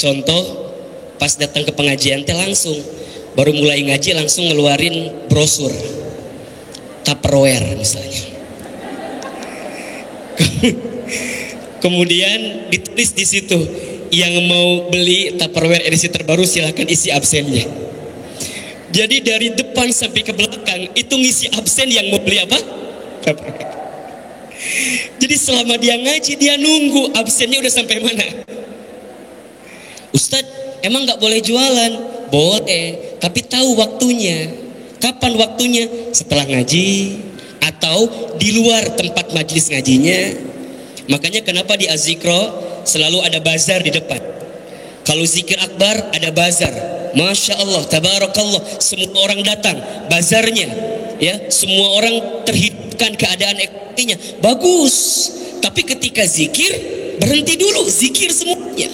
Contoh, pas datang ke pengajian teh langsung baru mulai ngaji langsung ngeluarin brosur Tupperware misalnya. Kemudian ditulis di situ, yang mau beli Tupperware edisi terbaru silahkan isi absennya. Jadi dari depan sampai ke belakang itu ngisi absen yang mau beli apa? Tupperware. Jadi selama dia ngaji dia nunggu absennya udah sampai mana. Ustadz, emang nggak boleh jualan? Boleh, tapi tahu waktunya. Kapan waktunya? Setelah ngaji atau di luar tempat majelis ngajinya. Makanya kenapa di Az-Zikro selalu ada bazar di depan. Kalau zikir akbar ada bazar. Masya Allah, tabarakallah, semua orang datang, bazarnya, ya, semua orang terhidupkan keadaan ekonominya, bagus. Tapi ketika zikir berhenti dulu, zikir semuanya.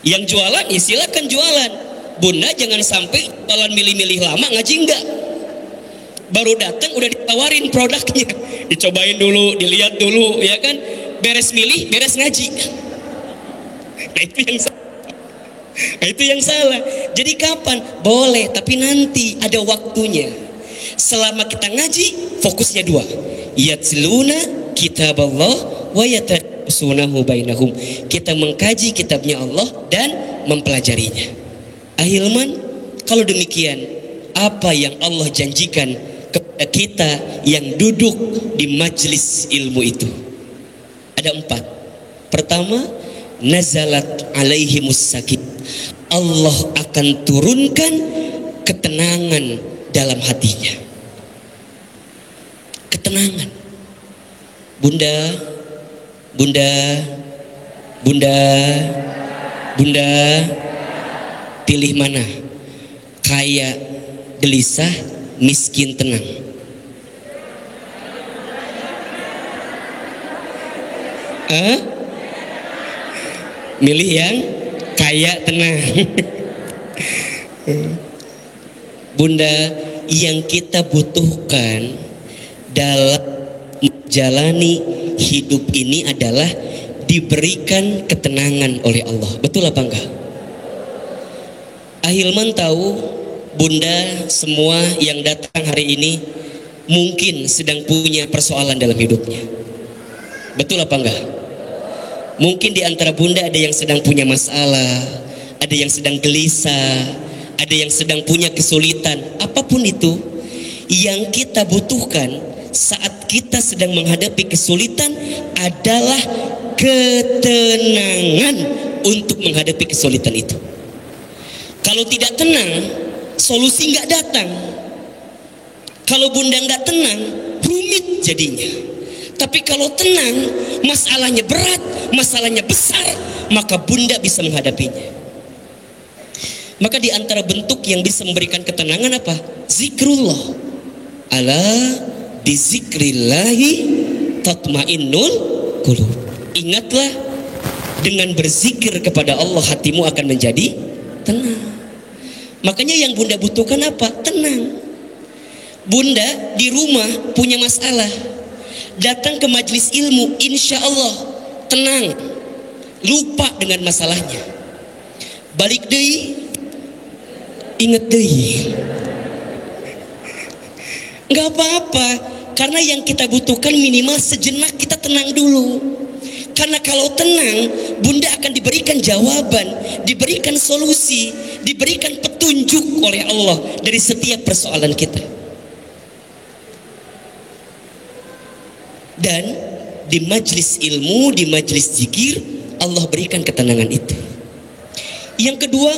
Yang jualan ya silakan jualan. Bunda jangan sampai jualan milih-milih lama ngaji enggak. Baru datang udah ditawarin produknya, dicobain dulu, dilihat dulu, ya kan? Beres milih, beres ngaji. Nah itu yang salah. Nah itu yang salah. Jadi kapan? Boleh, tapi nanti ada waktunya. Selama kita ngaji, fokusnya dua. Yatluna kitaballah wa yatadrusunahu bainahum. Kita mengkaji kitabnya Allah dan mempelajarinya. Ahilman, kalau demikian, apa yang Allah janjikan kepada kita yang duduk di majelis ilmu itu? Ada 4. Pertama, nazalat alaihimus sakin. Allah akan turunkan ketenangan dalam hatinya. Ketenangan. Bunda, bunda, bunda, bunda, pilih mana? Kaya gelisah, miskin tenang. Milih yang kaya tenang. Bunda, yang kita butuhkan dalam menjalani hidup ini adalah diberikan ketenangan oleh Allah. Betul apa enggak? Ahilman tahu, Bunda, semua yang datang hari ini mungkin sedang punya persoalan dalam hidupnya. Betul apa enggak? Mungkin di antara Bunda ada yang sedang punya masalah, ada yang sedang gelisah, ada yang sedang punya kesulitan. Apapun itu, yang kita butuhkan saat kita sedang menghadapi kesulitan adalah ketenangan untuk menghadapi kesulitan itu. Kalau tidak tenang, solusi nggak datang. Kalau Bunda nggak tenang, rumit jadinya. Tapi kalau tenang, masalahnya berat, masalahnya besar, maka Bunda bisa menghadapinya. Maka di antara bentuk yang bisa memberikan ketenangan apa? Zikrullah. Ala bizikrillahi tatmainnul qulub. Ingatlah, dengan berzikir kepada Allah hatimu akan menjadi tenang. Makanya yang Bunda butuhkan apa? Tenang. Bunda di rumah punya masalah, datang ke majelis ilmu, insya Allah tenang, lupa dengan masalahnya. Balik deui, inget deui. Nggak apa-apa, karena yang kita butuhkan minimal sejenak kita tenang dulu. Karena kalau tenang, Bunda akan diberikan jawaban, diberikan solusi, diberikan petunjuk oleh Allah dari setiap persoalan kita. Dan di majelis ilmu, di majelis zikir, Allah berikan ketenangan itu. Yang kedua,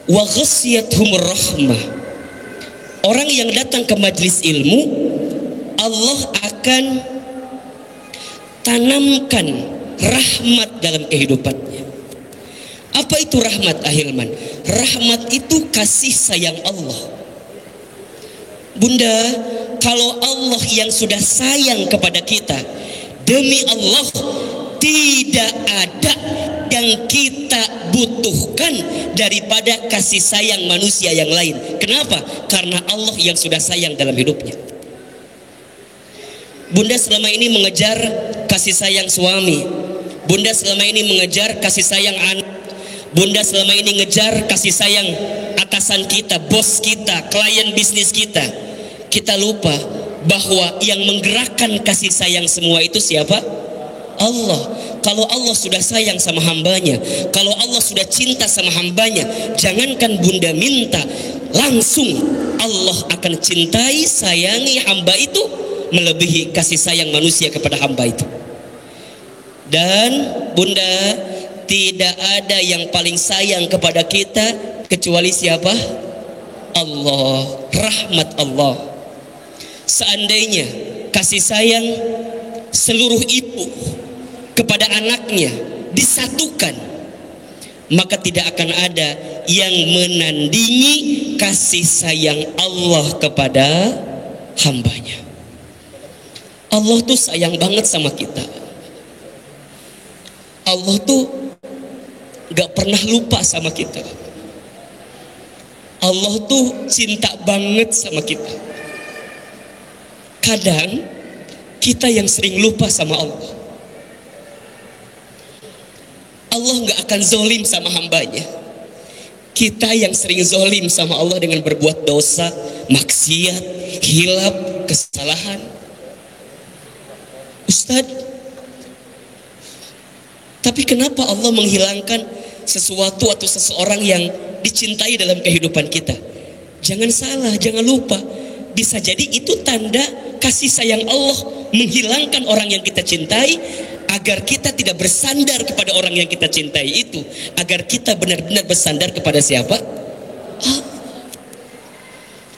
wa ghasyiyatuhumur rahmah. Orang yang datang ke majelis ilmu, Allah akan tanamkan rahmat dalam kehidupannya. Apa itu rahmat, Ahilman? Rahmat itu kasih sayang Allah. Bunda, kalau Allah yang sudah sayang kepada kita, demi Allah tidak ada yang kita butuhkan daripada kasih sayang manusia yang lain. Kenapa? Karena Allah yang sudah sayang dalam hidupnya. Bunda selama ini mengejar kasih sayang suami, Bunda selama ini mengejar kasih sayang anak, Bunda selama ini ngejar kasih sayang atasan kita, bos kita, klien bisnis kita. Kita lupa bahwa yang menggerakkan kasih sayang semua itu siapa? Allah. Kalau Allah sudah sayang sama hambanya, kalau Allah sudah cinta sama hambanya, jangankan bunda minta, langsung Allah akan cintai, sayangi hamba itu melebihi kasih sayang manusia kepada hamba itu. Dan bunda, tidak ada yang paling sayang kepada kita kecuali siapa? Allah, rahmat Allah. Seandainya kasih sayang seluruh ibu kepada anaknya disatukan, maka tidak akan ada yang menandingi kasih sayang Allah kepada hambanya. Allah tuh sayang banget sama kita. Allah tuh gak pernah lupa sama kita. Allah tuh cinta banget sama kita. Kadang kita yang sering lupa sama Allah. Allah gak akan zolim sama hambanya. Kita yang sering zolim sama Allah dengan berbuat dosa, maksiat, hilaf, kesalahan. Ustadz, tapi kenapa Allah menghilangkan sesuatu atau seseorang yang dicintai dalam kehidupan kita? Jangan salah, jangan lupa. Bisa jadi itu tanda kasih sayang Allah menghilangkan orang yang kita cintai, agar kita tidak bersandar kepada orang yang kita cintai itu, agar kita benar-benar bersandar kepada siapa?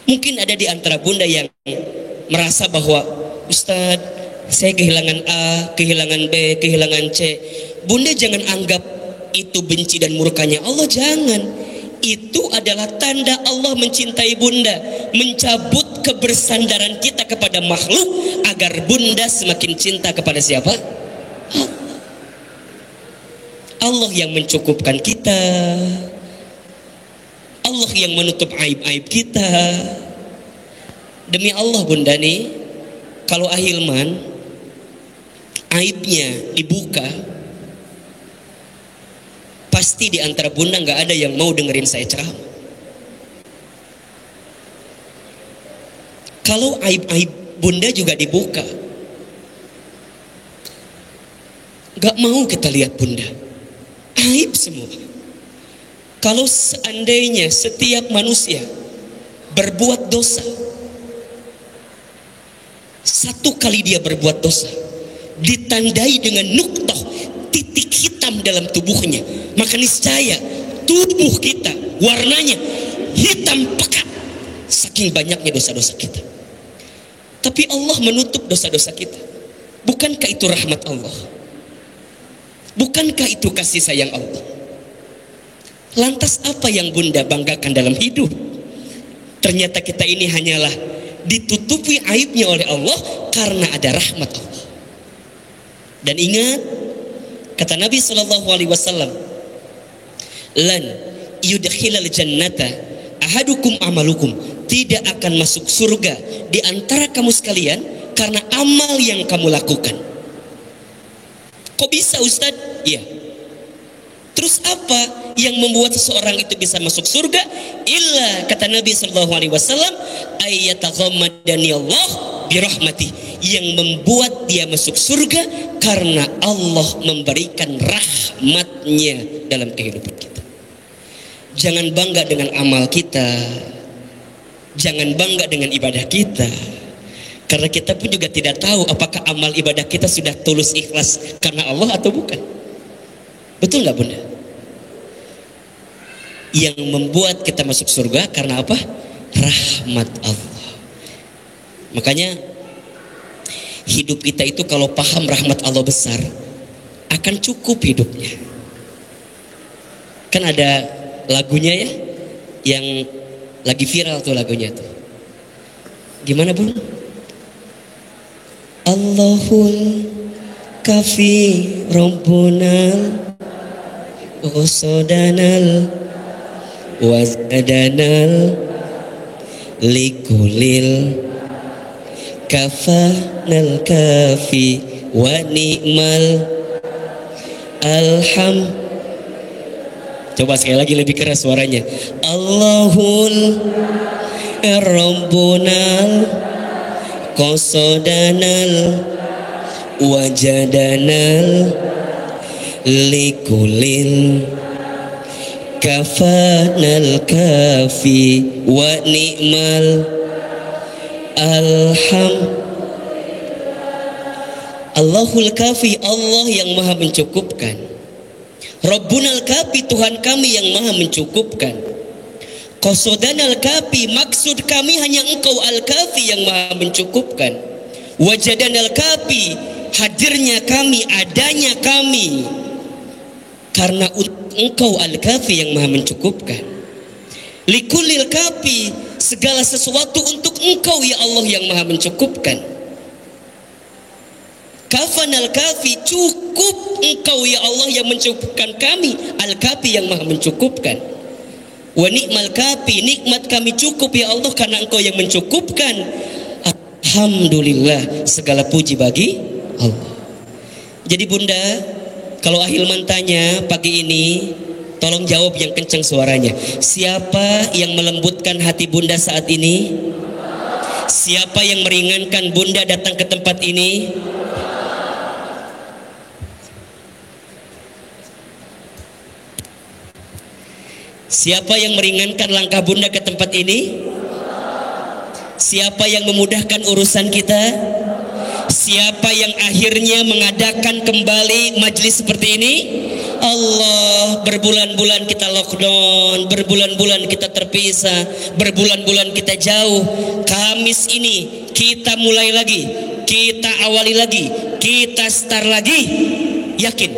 Mungkin ada di antara bunda yang merasa bahwa Ustadz, saya kehilangan A, kehilangan B, kehilangan C. Bunda jangan anggap itu benci dan murkanya Allah, jangan. Itu adalah tanda Allah mencintai bunda, mencabut kebersandaran kita kepada makhluk agar bunda semakin cinta kepada siapa? Allah yang mencukupkan kita, Allah yang menutup aib-aib kita. Demi Allah bunda nih, kalau Ahilman aibnya dibuka, pasti di antara bunda nggak ada yang mau dengerin saya ceramah. Kalau aib-aib bunda juga dibuka, nggak mau kita lihat bunda. Aib semua. Kalau seandainya setiap manusia berbuat dosa, satu kali dia berbuat dosa ditandai dengan nuktoh, titik hitam dalam tubuhnya, maka niscaya tubuh kita warnanya hitam pekat saking banyaknya dosa-dosa kita. Tapi Allah menutup dosa-dosa kita. Bukankah itu rahmat Allah? Bukankah itu kasih sayang Allah? Lantas apa yang bunda banggakan dalam hidup? Ternyata kita ini hanyalah ditutupi aibnya oleh Allah karena ada rahmat Allah. Dan ingat kata Nabi SAW, lan yudkhilal jannata ahadukum amalukum, tidak akan masuk surga di antara kamu sekalian karena amal yang kamu lakukan. Kok bisa Ustadz? Iya. Terus apa yang membuat seseorang itu bisa masuk surga? Illa kata Nabi SAW, ayyataghammadani Allah birahmati, yang membuat dia masuk surga karena Allah memberikan rahmatnya dalam kehidupan kita. Jangan bangga dengan amal kita, jangan bangga dengan ibadah kita, karena kita pun juga tidak tahu apakah amal ibadah kita sudah tulus ikhlas karena Allah atau bukan. Betul nggak bunda? Yang membuat kita masuk surga karena apa? Rahmat Allah. Makanya hidup kita itu kalau paham rahmat Allah besar, akan cukup hidupnya. Kan ada lagunya ya, yang lagi viral tuh lagunya tuh. Gimana bun? Allahul kafi Rabbunal usodanal wazadanal likulil kafanal kafi wa ni'mal alham. Coba sekali lagi lebih keras suaranya. Allahul Rabbunal Qasadanal Wajadanal Likulil Kafanal Kafi Wa ni'mal Alham. Allahul Kafi, Allah yang maha mencukupkan. Rabbunal Kafi, Tuhan kami yang maha mencukupkan. Qasadanal Kafi, maksud kami hanya Engkau Al-Kafi yang maha mencukupkan. Wajadanal Kafi, hadirnya kami, adanya kami, karena Engkau Al-Kafi yang maha mencukupkan. Likulil Kafi, segala sesuatu untuk Engkau ya Allah yang maha mencukupkan. Kafanal Kafi, cukup Engkau ya Allah yang mencukupkan kami, Al-Kafi yang maha mencukupkan. Wa ni'mal Kafi, nikmat kami cukup ya Allah karena Engkau yang mencukupkan. Alhamdulillah, segala puji bagi Allah. Jadi Bunda, kalau Ahilman tanya pagi ini, tolong jawab yang kencang suaranya. Siapa yang melembutkan hati Bunda saat ini? Siapa yang meringankan Bunda datang ke tempat ini? Siapa yang meringankan langkah Bunda ke tempat ini? Siapa yang memudahkan urusan kita? Siapa yang akhirnya mengadakan kembali majelis seperti ini? Allah. Berbulan-bulan kita lockdown, berbulan-bulan kita terpisah, berbulan-bulan kita jauh. Kamis ini kita mulai lagi, kita awali lagi, kita start lagi. Yakin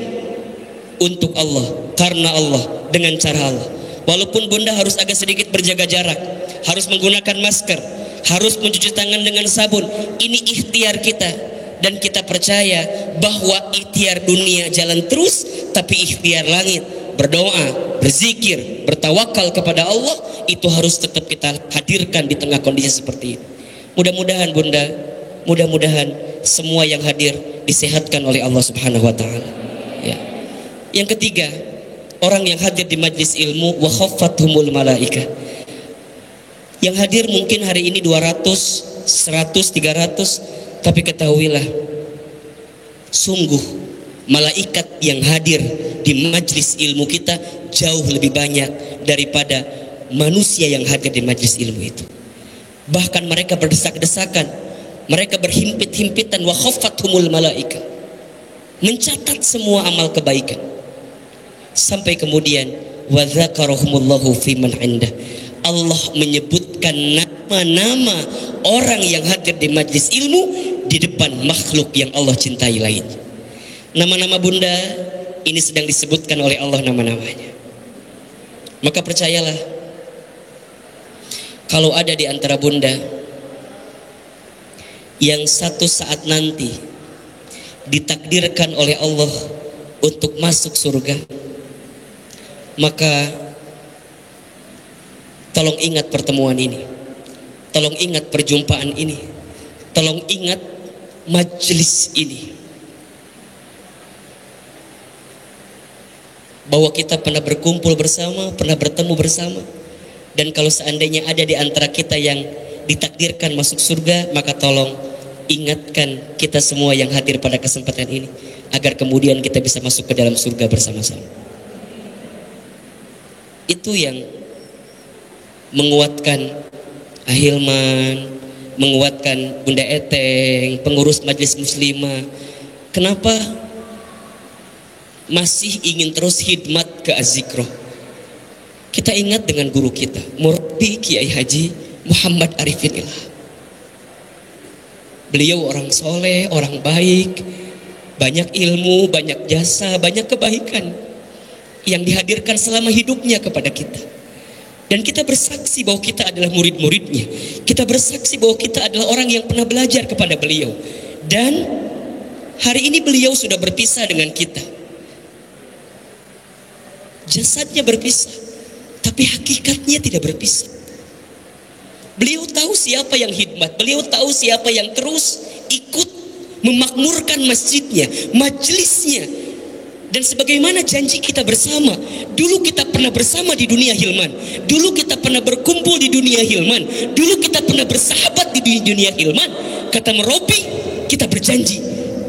untuk Allah, karena Allah, dengan cara Allah. Walaupun Bunda harus agak sedikit berjaga jarak, harus menggunakan masker, harus mencuci tangan dengan sabun. Ini ikhtiar kita, dan kita percaya bahwa ikhtiar dunia jalan terus, tapi ikhtiar langit, berdoa, berzikir, bertawakal kepada Allah, itu harus tetap kita hadirkan di tengah kondisi seperti ini. Mudah-mudahan Bunda, mudah-mudahan semua yang hadir disehatkan oleh Allah Subhanahu wa taala. Ya. Yang ketiga, orang yang hadir di majlis ilmu, wa khaffathumul malaikah. Yang hadir mungkin hari ini 200, 100, 300, tapi ketahuilah, sungguh malaikat yang hadir di majlis ilmu kita jauh lebih banyak daripada manusia yang hadir di majlis ilmu itu. Bahkan mereka berdesak-desakan, mereka berhimpit-himpitan, wa khaffathumul malaikah, mencatat semua amal kebaikan. Sampai kemudian wa dzakarahumullahu fiman indah, Allah menyebutkan nama-nama orang yang hadir di majlis ilmu di depan makhluk yang Allah cintai lain. Nama-nama Bunda ini sedang disebutkan oleh Allah nama-namanya. Maka percayalah, kalau ada di antara Bunda yang satu saat nanti ditakdirkan oleh Allah untuk masuk surga, maka tolong ingat pertemuan ini, tolong ingat perjumpaan ini, tolong ingat majelis ini, bahwa kita pernah berkumpul bersama, pernah bertemu bersama. Dan kalau seandainya ada di antara kita yang ditakdirkan masuk surga, maka tolong ingatkan kita semua yang hadir pada kesempatan ini, agar kemudian kita bisa masuk ke dalam surga bersama-sama. Itu yang menguatkan Ahilman, menguatkan Bunda Eteng, pengurus Majelis Muslimah. Kenapa masih ingin terus khidmat ke Az-Zikroh? Kita ingat dengan guru kita, Murabbi Kiai Haji Muhammad Arifin Ilham. Beliau orang soleh, orang baik, banyak ilmu, banyak jasa, banyak kebaikan yang dihadirkan selama hidupnya kepada kita. Dan kita bersaksi bahwa kita adalah murid-muridnya. Kita bersaksi bahwa kita adalah orang yang pernah belajar kepada beliau. Dan hari ini beliau sudah berpisah dengan kita. Jasadnya berpisah, tapi hakikatnya tidak berpisah. Beliau tahu siapa yang khidmat, beliau tahu siapa yang terus ikut memakmurkan masjidnya, majelisnya, Dan sebagaimana janji kita bersama, dulu kita pernah bersama di dunia hilman, dulu kita pernah berkumpul di dunia hilman, dulu kita pernah bersahabat di dunia hilman. Kata Merapi, kita berjanji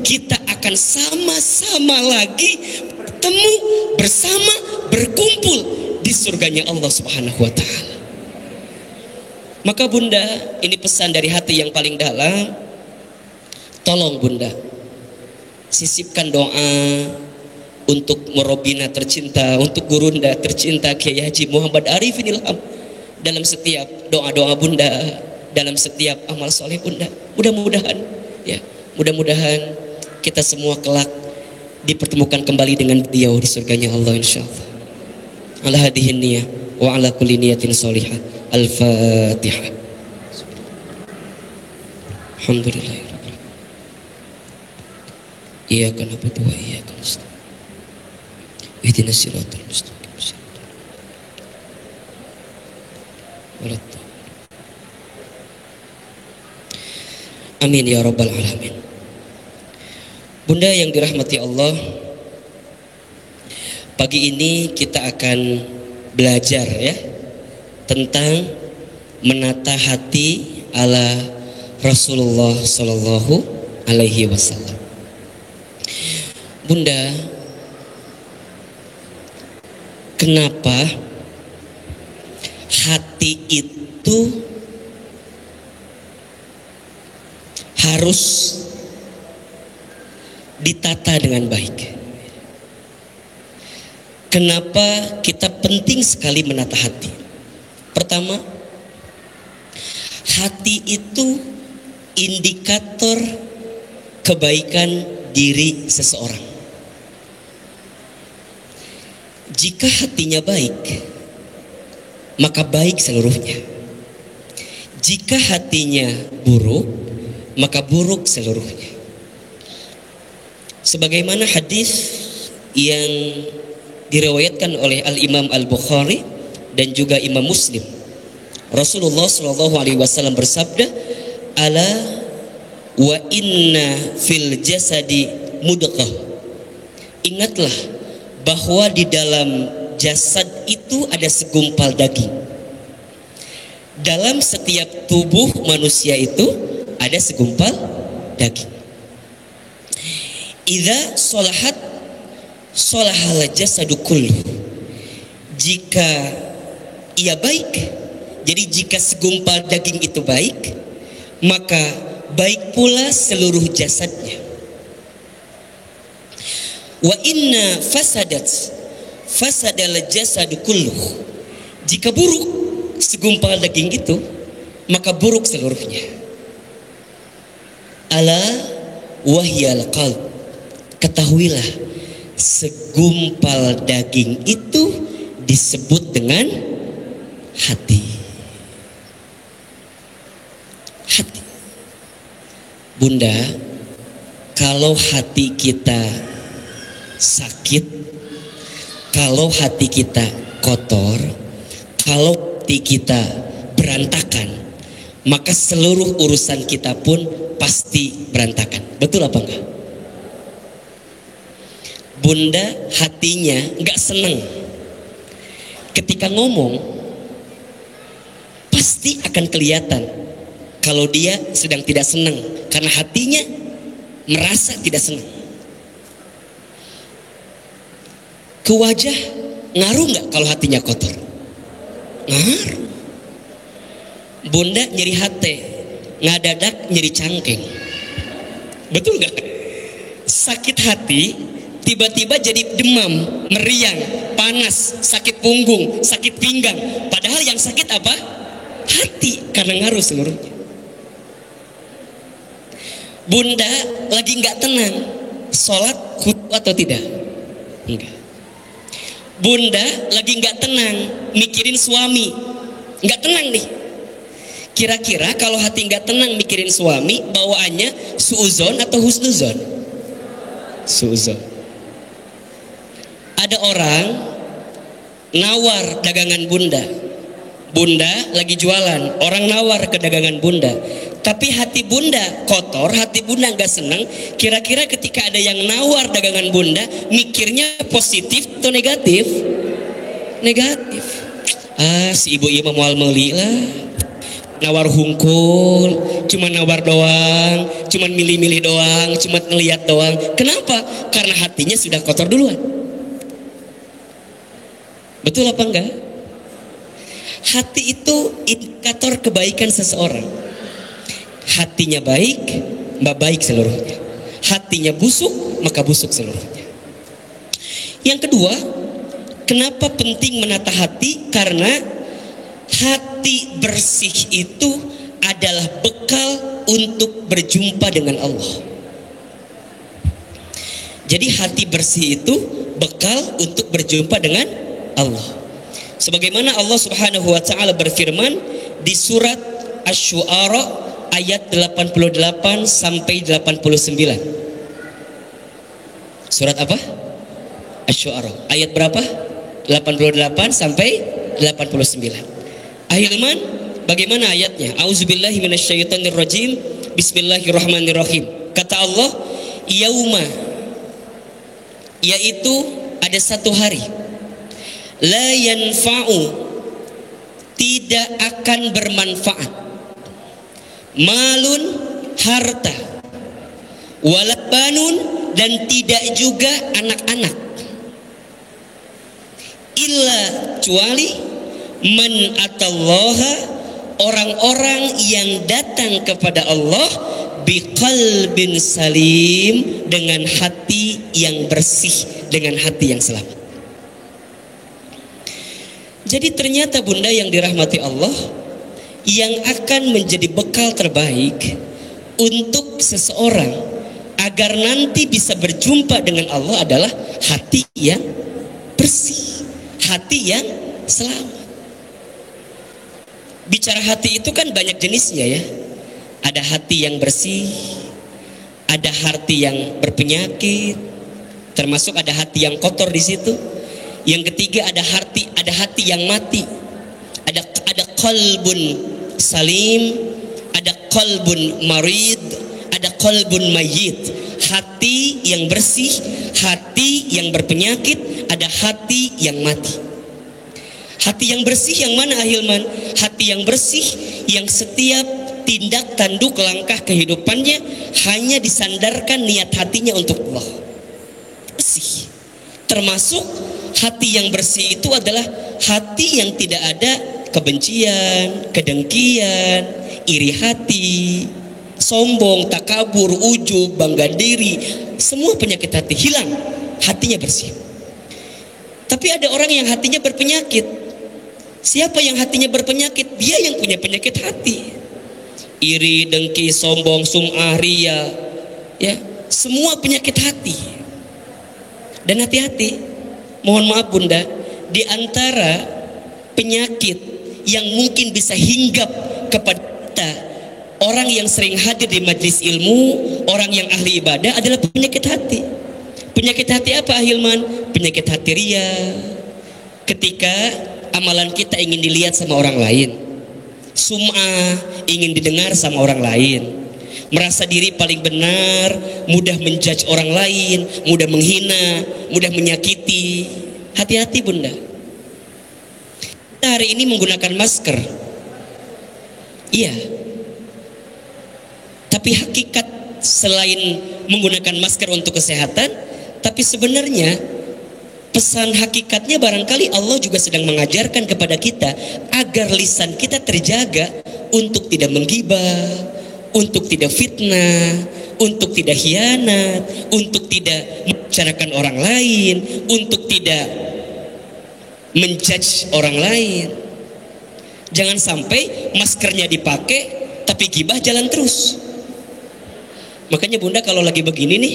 kita akan sama-sama lagi bertemu, bersama, berkumpul di surganya Allah Subhanahu wa ta'ala. Maka Bunda, ini pesan dari hati yang paling dalam. Tolong Bunda, sisipkan doa untuk Merobina tercinta, untuk Gurunda tercinta Kiai Haji Muhammad Arifin Ilham dalam setiap doa-doa Bunda, dalam setiap amal soleh Bunda. Mudah-mudahan ya, mudah-mudahan kita semua kelak dipertemukan kembali dengan beliau di surganya Allah insyaallah. Ala hadhihi niyah wa ala kulli niyatin sholihah. Al-Fatihah. Alhamdulillah. Iyyaka na'budu wa iyyaka nasta'in. Ihdinas siratal mustaqim. Amin ya rabbal alamin. Bunda yang dirahmati Allah, pagi ini kita akan belajar ya tentang menata hati ala Rasulullah Sallallahu Alaihi Wasallam. Bunda, kenapa hati itu harus ditata dengan baik? Kenapa kita penting sekali menata hati? Pertama, hati itu indikator kebaikan diri seseorang. Jika hatinya baik, maka baik seluruhnya. Jika hatinya buruk, maka buruk seluruhnya. Sebagaimana hadis yang diriwayatkan oleh Al-Imam Al-Bukhari dan juga Imam Muslim, Rasulullah Shallallahu Alaihi Wasallam bersabda, ala wa inna fil jasadi mudghah. Ingatlah bahwa di dalam jasad itu ada segumpal daging. Dalam setiap tubuh manusia itu ada segumpal daging. Idza sholahat sholahal jasadu kullu. Jika ia baik, jadi jika segumpal daging itu baik, maka baik pula seluruh jasadnya. Wa inna fasadal jasadu kulluh. Jika buruk segumpal daging itu, maka buruk seluruhnya. Ala wahyal qalb. Ketahuilah, segumpal daging itu disebut dengan hati. Hati. Bunda, kalau hati kita sakit, kalau hati kita kotor, kalau hati kita berantakan, maka seluruh urusan kita pun pasti berantakan. Betul apa enggak? Bunda hatinya enggak senang, ketika ngomong pasti akan kelihatan kalau dia sedang tidak senang, karena hatinya merasa tidak senang. Ke wajah ngaruh nggak kalau hatinya kotor? Ngaruh. Bunda nyeri hati, ngadadak nyeri cangkeng. Betul nggak? Sakit hati tiba-tiba jadi demam, meriang, panas, sakit punggung, sakit pinggang. Padahal yang sakit apa? Hati, karena ngaruh seluruhnya. Bunda lagi nggak tenang, sholat khusyuk atau tidak? Enggak. Bunda lagi nggak tenang, mikirin suami, nggak tenang nih. Kira-kira kalau hati nggak tenang mikirin suami, bawaannya suuzon atau husnuzon? Suuzon. Ada orang nawar dagangan Bunda. Bunda lagi jualan, orang nawar ke dagangan Bunda. Tapi hati bunda kotor, hati bunda nggak senang. Kira-kira ketika ada yang nawar dagangan bunda, mikirnya positif atau negatif? Negatif. Si ibu mah moal meuli lah. Nawar hungkul, cuma nawar doang, cuma milih-milih doang, cuma ngeliat doang. Kenapa? Karena hatinya sudah kotor duluan. Betul apa enggak? Hati itu indikator kebaikan seseorang. Hatinya baik, maka baik seluruhnya. Hatinya busuk, maka busuk seluruhnya. Yang kedua, kenapa penting menata hati? Karena hati bersih itu adalah bekal untuk berjumpa dengan Allah. Jadi hati bersih itu bekal untuk berjumpa dengan Allah. Sebagaimana Allah Subhanahu wa taala berfirman di surat Asy-Syu'ara ayat 88 sampai 89. Surat apa? Asy-Syu'ara. Ayat berapa? 88 sampai 89. Ahilman, bagaimana ayatnya? Auzubillahi minasyaitonirrajim. Bismillahirrahmanirrahim. Kata Allah, yauma, yaitu ada satu hari, la yanfa'u, tidak akan bermanfaat, malun, harta, walad banun, dan tidak juga anak-anak, illa, kecuali man atallaha, orang-orang yang datang kepada Allah biqalbin salim, dengan hati yang bersih, dengan hati yang selamat. Jadi ternyata bunda yang dirahmati Allah, yang akan menjadi bekal terbaik untuk seseorang agar nanti bisa berjumpa dengan Allah adalah hati yang bersih, hati yang selamat. Bicara hati itu kan banyak jenisnya ya. Ada hati yang bersih, ada hati yang berpenyakit, termasuk ada hati yang kotor di situ. Yang ketiga ada hati yang mati. Ada qalbun salim, ada qalbun marid, ada qalbun mayyit. Hati yang bersih, hati yang berpenyakit, ada hati yang mati. Hati yang bersih yang mana Ahilman? Hati yang bersih yang setiap tindak tanduk langkah kehidupannya hanya disandarkan niat hatinya untuk Allah. Bersih. Termasuk hati yang bersih itu adalah hati yang tidak ada kebencian, kedengkian, iri hati, sombong, takabur, ujub, bangga diri. Semua penyakit hati hilang, hatinya bersih. Tapi ada orang yang hatinya berpenyakit. Siapa yang hatinya berpenyakit? Dia yang punya penyakit hati. Iri, dengki, sombong, sum'ah, riya, ya, semua penyakit hati. Dan hati-hati, mohon maaf bunda, di antara penyakit yang mungkin bisa hinggap kepada kita, orang yang sering hadir di majelis ilmu, orang yang ahli ibadah, adalah penyakit hati. Penyakit hati apa Ahilman? Penyakit hati riya. Ketika amalan kita ingin dilihat sama orang lain, sum'ah, ingin didengar sama orang lain, merasa diri paling benar, mudah menjudge orang lain, mudah menghina, mudah menyakiti. Hati-hati bunda. Kita hari ini menggunakan masker, iya, tapi hakikat selain menggunakan masker untuk kesehatan, tapi sebenarnya pesan hakikatnya barangkali Allah juga sedang mengajarkan kepada kita agar lisan kita terjaga untuk tidak menggibah, untuk tidak fitnah, untuk tidak khianat, untuk tidak membicarakan orang lain, untuk tidak menjudge orang lain. Jangan sampai maskernya dipakai tapi gibah jalan terus. Makanya bunda kalau lagi begini nih,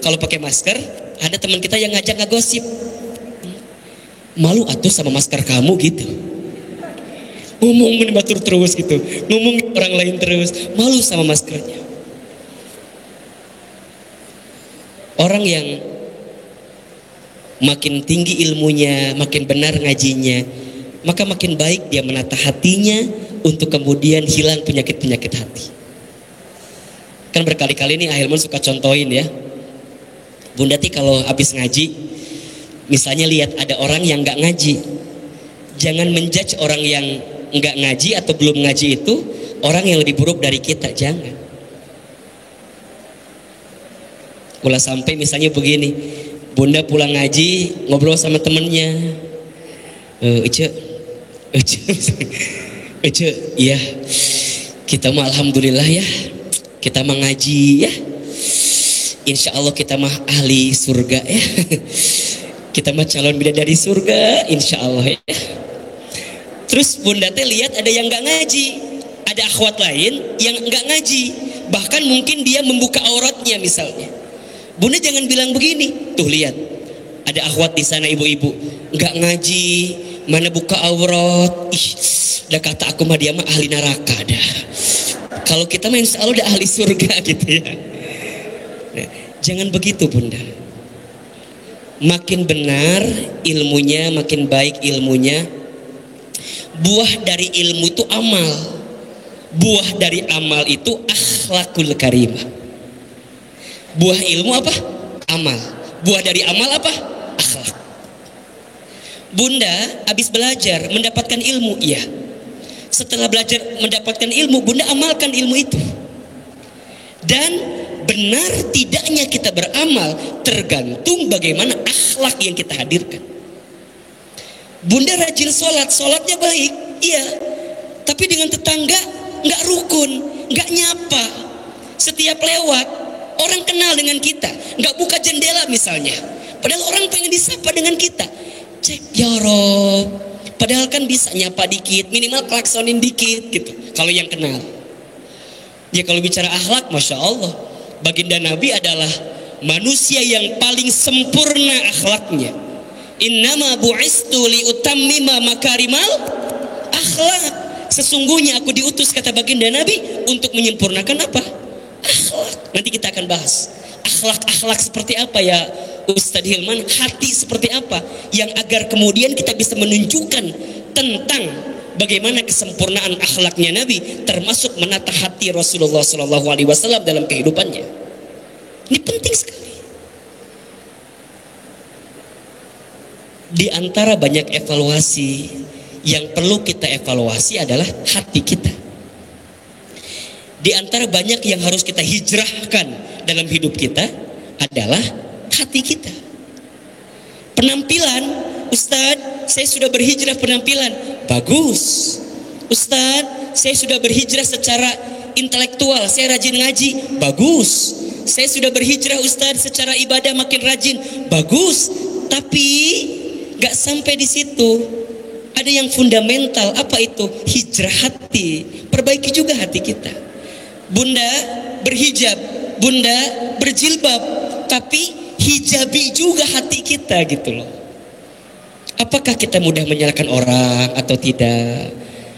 kalau pakai masker, ada teman kita yang ngajak ngegosip, malu atuh sama masker kamu gitu, ngomong batur terus gitu, ngomong orang lain terus, malu sama maskernya. Orang yang makin tinggi ilmunya, makin benar ngajinya, maka makin baik dia menata hatinya untuk kemudian hilang penyakit-penyakit hati. Kan berkali-kali nih Ahilman suka contohin ya. Bunda ti kalau habis ngaji, misalnya lihat ada orang yang nggak ngaji, jangan menjudge orang yang nggak ngaji atau belum ngaji itu orang yang lebih buruk dari kita, jangan. Ulah sampai misalnya begini, Bunda pulang ngaji ngobrol sama temennya, Ece, iya, kita mah alhamdulillah ya, kita mah ngaji ya, insya Allah kita mah ahli surga ya, kita mah calon bidadari surga, insya Allah ya. Terus Bunda teh lihat ada yang nggak ngaji, ada akhwat lain yang nggak ngaji, bahkan mungkin dia membuka auratnya misalnya. Bunda jangan bilang begini, tuh lihat ada akhwat di sana ibu-ibu nggak ngaji, mana buka aurat, dah kata aku mah dia mah ahli neraka dah. Kalau kita mah insya Allah udah ahli surga gitu ya. Nah, jangan begitu Bunda. Makin benar ilmunya, makin baik ilmunya. Buah dari ilmu itu amal. Buah dari amal itu akhlakul karimah. Buah ilmu apa? Amal. Buah dari amal apa? Akhlak. Bunda habis belajar mendapatkan ilmu, iya. Setelah belajar mendapatkan ilmu, Bunda amalkan ilmu itu. Dan benar tidaknya kita beramal tergantung bagaimana akhlak yang kita hadirkan. Bunda rajin sholat, sholatnya baik, iya. Tapi dengan tetangga nggak rukun, nggak nyapa. Setiap lewat orang kenal dengan kita, nggak buka jendela misalnya. Padahal orang pengen disapa dengan kita. Cek ya Rob. Padahal kan bisa nyapa dikit, minimal klaksonin dikit gitu. Kalau yang kenal. Ya kalau bicara akhlak, masya Allah, baginda Nabi adalah manusia yang paling sempurna akhlaknya. Innama bu'istu liutammima makarimal akhlak. Sesungguhnya aku diutus, kata baginda Nabi, untuk menyempurnakan apa? Akhlak. Nanti kita akan bahas akhlak-akhlak seperti apa ya Ustadz Hilman, hati seperti apa yang agar kemudian kita bisa menunjukkan tentang bagaimana kesempurnaan akhlaknya Nabi, termasuk menata hati Rasulullah SAW dalam kehidupannya. Ini penting sekali. Di antara banyak evaluasi yang perlu kita evaluasi adalah hati kita. Di antara banyak yang harus kita hijrahkan dalam hidup kita adalah hati kita. Penampilan, Ustadz, saya sudah berhijrah penampilan. Bagus. Ustadz, saya sudah berhijrah secara intelektual, saya rajin ngaji. Bagus. Saya sudah berhijrah Ustadz secara ibadah makin rajin. Bagus. Tapi gak sampai di situ. Ada yang fundamental. Apa itu? Hijrah hati. Perbaiki juga hati kita. Bunda berhijab, Bunda berjilbab, tapi hijabi juga hati kita gitu loh. Apakah kita mudah menyalahkan orang atau tidak?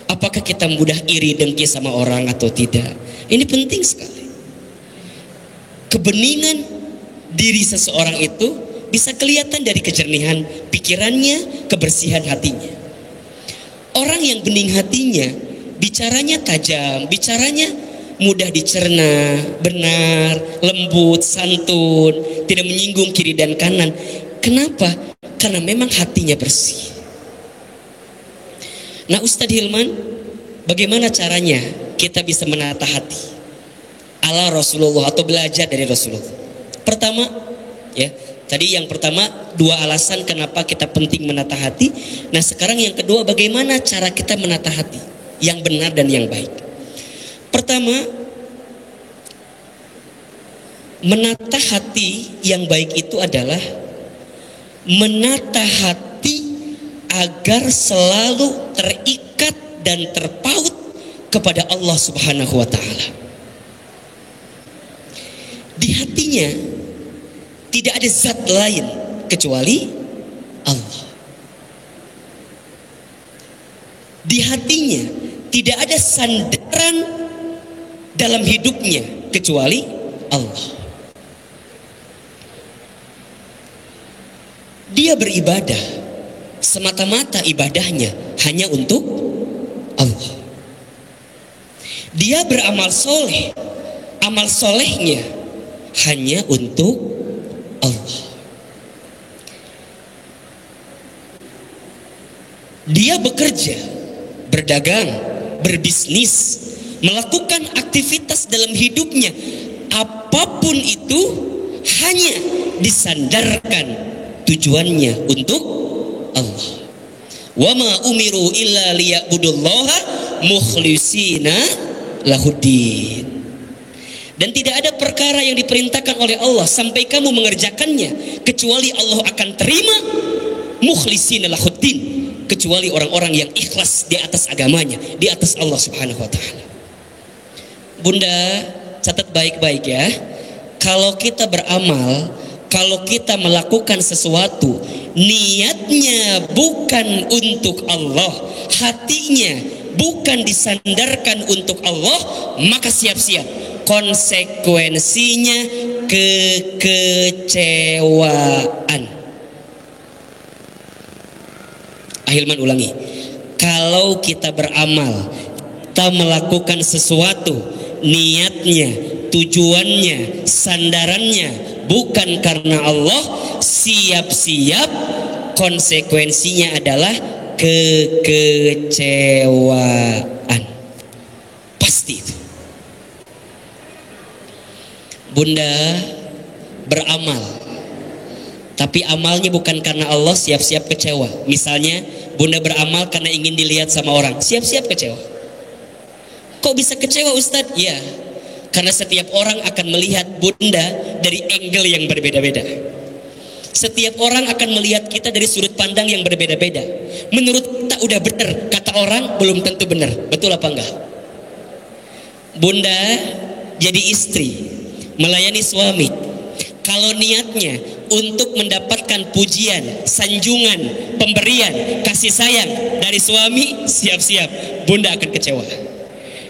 Apakah kita mudah iri dengki sama orang atau tidak? Ini penting sekali. Kebeningan diri seseorang itu bisa kelihatan dari kejernihan pikirannya, kebersihan hatinya. Orang yang bening hatinya, bicaranya tajam, bicaranya mudah dicerna, benar, lembut, santun, tidak menyinggung kiri dan kanan. Kenapa? Karena memang hatinya bersih. Nah Ustadz Hilman, bagaimana caranya kita bisa menata hati ala Rasulullah atau belajar dari Rasulullah? Pertama, ya, tadi yang pertama 2 alasan kenapa kita penting menata hati. Nah sekarang yang kedua, bagaimana cara kita menata hati yang benar dan yang baik. Pertama, menata hati yang baik itu adalah menata hati agar selalu terikat dan terpaut kepada Allah Subhanahu wa taala. Di hatinya tidak ada zat lain kecuali Allah. Di hatinya tidak ada sandaran dalam hidupnya kecuali Allah. Dia beribadah semata-mata, ibadahnya hanya untuk Allah. Dia beramal soleh amal solehnya hanya untuk Allah. Dia bekerja, berdagang, berbisnis, melakukan aktivitas dalam hidupnya, apapun itu hanya disandarkan tujuannya untuk Allah. Wa ma umiru illa liya'budullaha mukhlishina lahuddin. Dan tidak ada perkara yang diperintahkan oleh Allah sampai kamu mengerjakannya kecuali Allah akan terima mukhlishina lahuddin, kecuali orang-orang yang ikhlas di atas agamanya, di atas Allah Subhanahu wa taala. Bunda, catat baik-baik ya. Kalau kita beramal, kalau kita melakukan sesuatu, niatnya bukan untuk Allah, hatinya bukan disandarkan untuk Allah, maka siap-siap konsekuensinya kekecewaan. Ahilman ulangi. Kalau kita beramal, kita melakukan sesuatu, niatnya, tujuannya, sandarannya bukan karena Allah, siap-siap konsekuensinya adalah kekecewaan. Pasti itu. Bunda beramal, tapi amalnya bukan karena Allah, siap-siap kecewa. Misalnya bunda beramal karena ingin dilihat sama orang, siap-siap kecewa. Kok bisa kecewa Ustadz? Ya, karena setiap orang akan melihat bunda dari angle yang berbeda-beda. Setiap orang akan melihat kita dari sudut pandang yang berbeda-beda. Menurut kita udah benar, kata orang belum tentu benar. Betul apa enggak? Bunda jadi istri, melayani suami, kalau niatnya untuk mendapatkan pujian, sanjungan, pemberian, kasih sayang dari suami, siap-siap bunda akan kecewa.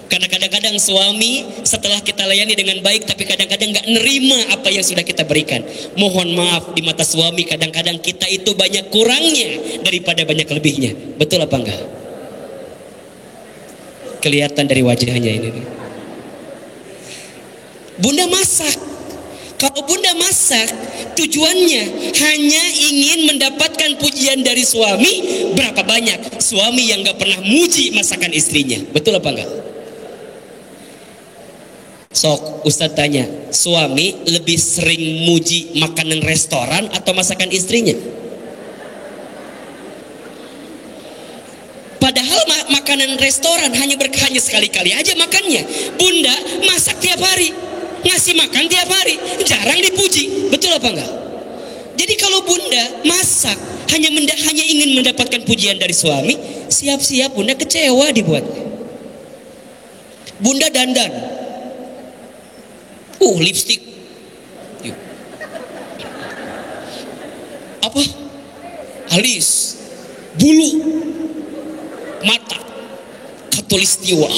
Karena kadang-kadang suami setelah kita layani dengan baik, tapi kadang-kadang gak nerima apa yang sudah kita berikan. Mohon maaf, di mata suami kadang-kadang kita itu banyak kurangnya daripada banyak lebihnya. Betul apa enggak? Kelihatan dari wajahnya ini. Bunda masak. Kalau bunda masak, tujuannya hanya ingin mendapatkan pujian dari suami. Berapa banyak suami yang gak pernah muji masakan istrinya? Betul apa enggak? Sok Ustadz tanya, suami lebih sering muji makanan restoran atau masakan istrinya? Padahal makanan restoran hanya sekali-kali aja makannya. Bunda masak tiap hari, ngasih makan tiap hari, jarang dipuji. Betul apa enggak? Jadi kalau bunda masak hanya ingin mendapatkan pujian dari suami, siap-siap bunda kecewa dibuatnya. Bunda dandan, lipstik, apa, alis, bulu, mata, khatulistiwa,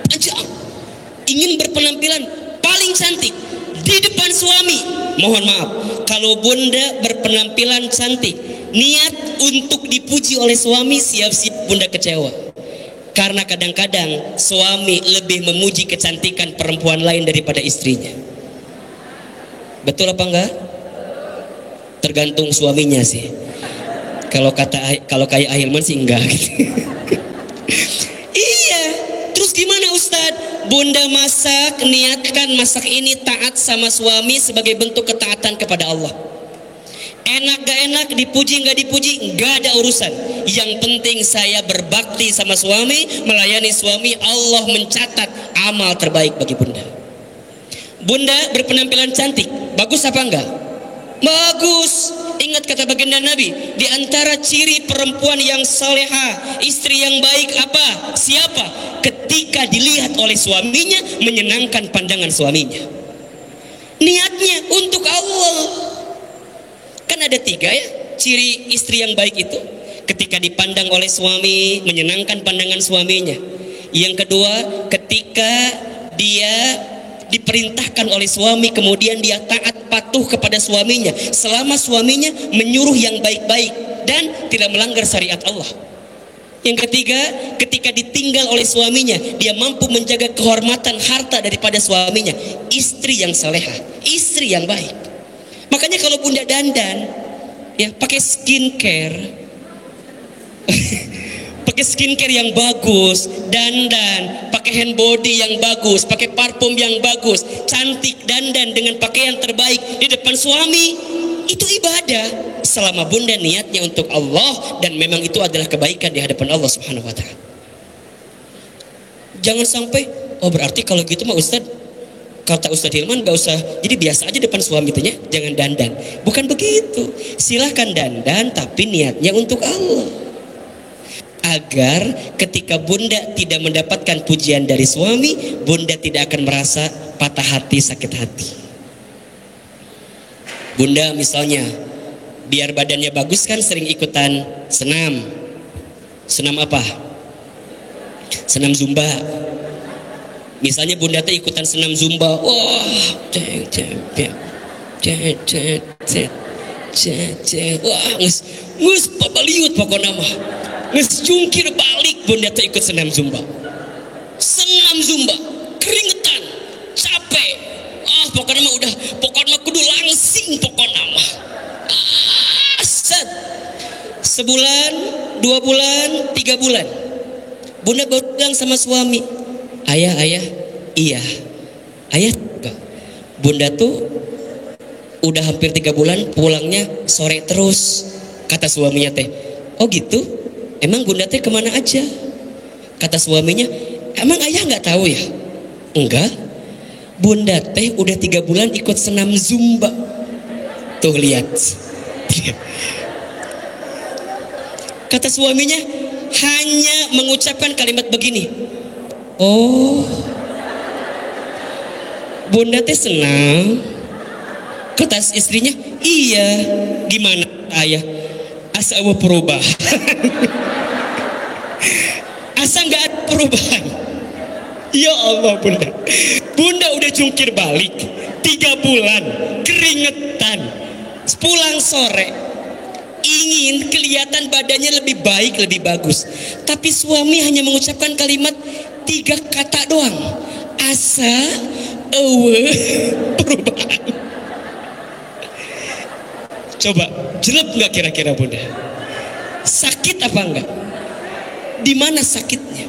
panjang, ingin berpenampilan paling cantik di depan suami. Mohon maaf, kalau bunda berpenampilan cantik, niat untuk dipuji oleh suami, siap-siap bunda kecewa. Karena kadang-kadang suami lebih memuji kecantikan perempuan lain daripada istrinya. Betul apa enggak? Tergantung suaminya sih. Kalau kayak Ahilman sih enggak gitu. Iya. Terus gimana Ustadz? Bunda masak, niatkan masak ini taat sama suami sebagai bentuk ketaatan kepada Allah. Enak gak enak, dipuji gak dipuji, gak ada urusan. Yang penting saya berbakti sama suami, melayani suami, Allah mencatat amal terbaik bagi bunda. Bunda berpenampilan cantik, bagus apa enggak? Bagus. Ingat kata baginda Nabi, di antara ciri perempuan yang salehah, istri yang baik apa? Siapa? Ketika dilihat oleh suaminya, menyenangkan pandangan suaminya. Niatnya untuk Allah. Kan ada 3 ya ciri istri yang baik itu. Ketika dipandang oleh suami, menyenangkan pandangan suaminya. Yang kedua, ketika dia diperintahkan oleh suami, kemudian dia taat patuh kepada suaminya selama suaminya menyuruh yang baik-baik dan tidak melanggar syariat Allah. Yang ketiga, ketika ditinggal oleh suaminya, dia mampu menjaga kehormatan harta daripada suaminya. Istri yang salehah, istri yang baik. Makanya kalau bunda dandan, ya pakai skincare, pakai skincare yang bagus, dandan, pakai hand body yang bagus, pakai parfum yang bagus, cantik dandan dengan pakaian terbaik di depan suami, itu ibadah. Selama bunda niatnya untuk Allah dan memang itu adalah kebaikan di hadapan Allah Subhanahu wa taala. Jangan sampai, oh berarti kalau gitu mah Ustaz, kata Ustaz Hilman gak usah, jadi biasa aja depan suami itunya, jangan dandan. Bukan begitu. Silahkan dandan tapi niatnya untuk Allah. Agar ketika bunda tidak mendapatkan pujian dari suami, bunda tidak akan merasa patah hati, sakit hati. Bunda misalnya biar badannya bagus kan sering ikutan senam. Senam apa? Senam zumba. Misalnya bunda teh ikutan senam zumba. Wah, wah, ngus papaliut pokoknya mah. Ngus jungkir balik bunda teh ikut senam zumba. Senam zumba, keringetan, capek. Pokoknya mah udah, pokoknya mah kudu langsing pokoknya mah. Sebulan, 2 bulan, 3 bulan, bunda baru bilang sama suami, ayah, iya, ayah. Bunda tuh udah hampir 3 bulan pulangnya sore terus. Kata suaminya teh, oh gitu, emang bunda teh kemana aja? Kata suaminya, emang ayah nggak tahu ya? Enggak, bunda teh udah 3 bulan ikut senam zumba. Tuh lihat. Kata suaminya hanya mengucapkan kalimat begini, oh bunda teh senang. Kata istrinya, iya, gimana ayah? Asa mau perubahan. Asa nggak ada perubahan. Ya Allah bunda, bunda udah jungkir balik 3 bulan, keringetan, pulang sore, ingin kelihatan badannya lebih baik, lebih bagus, tapi suami hanya mengucapkan kalimat 3 kata doang, asa ewe perubahan. Coba jelek nggak kira-kira bunda? Sakit apa enggak? Di mana sakitnya?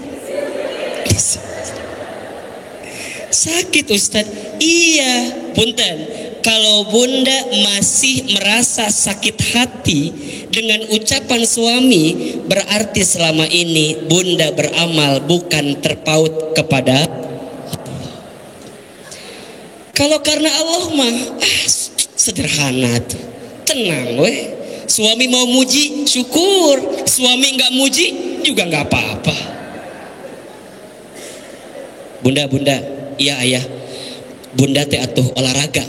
Sakit Ustaz. Iya, punten. Kalau bunda masih merasa sakit hati dengan ucapan suami, berarti selama ini bunda beramal bukan terpaut kepada. Kalau karena Allah mah sederhana tuh, tenang weh. Suami mau muji syukur, suami nggak muji juga nggak apa-apa. Bunda, iya ayah, bunda teh atuh olahraga.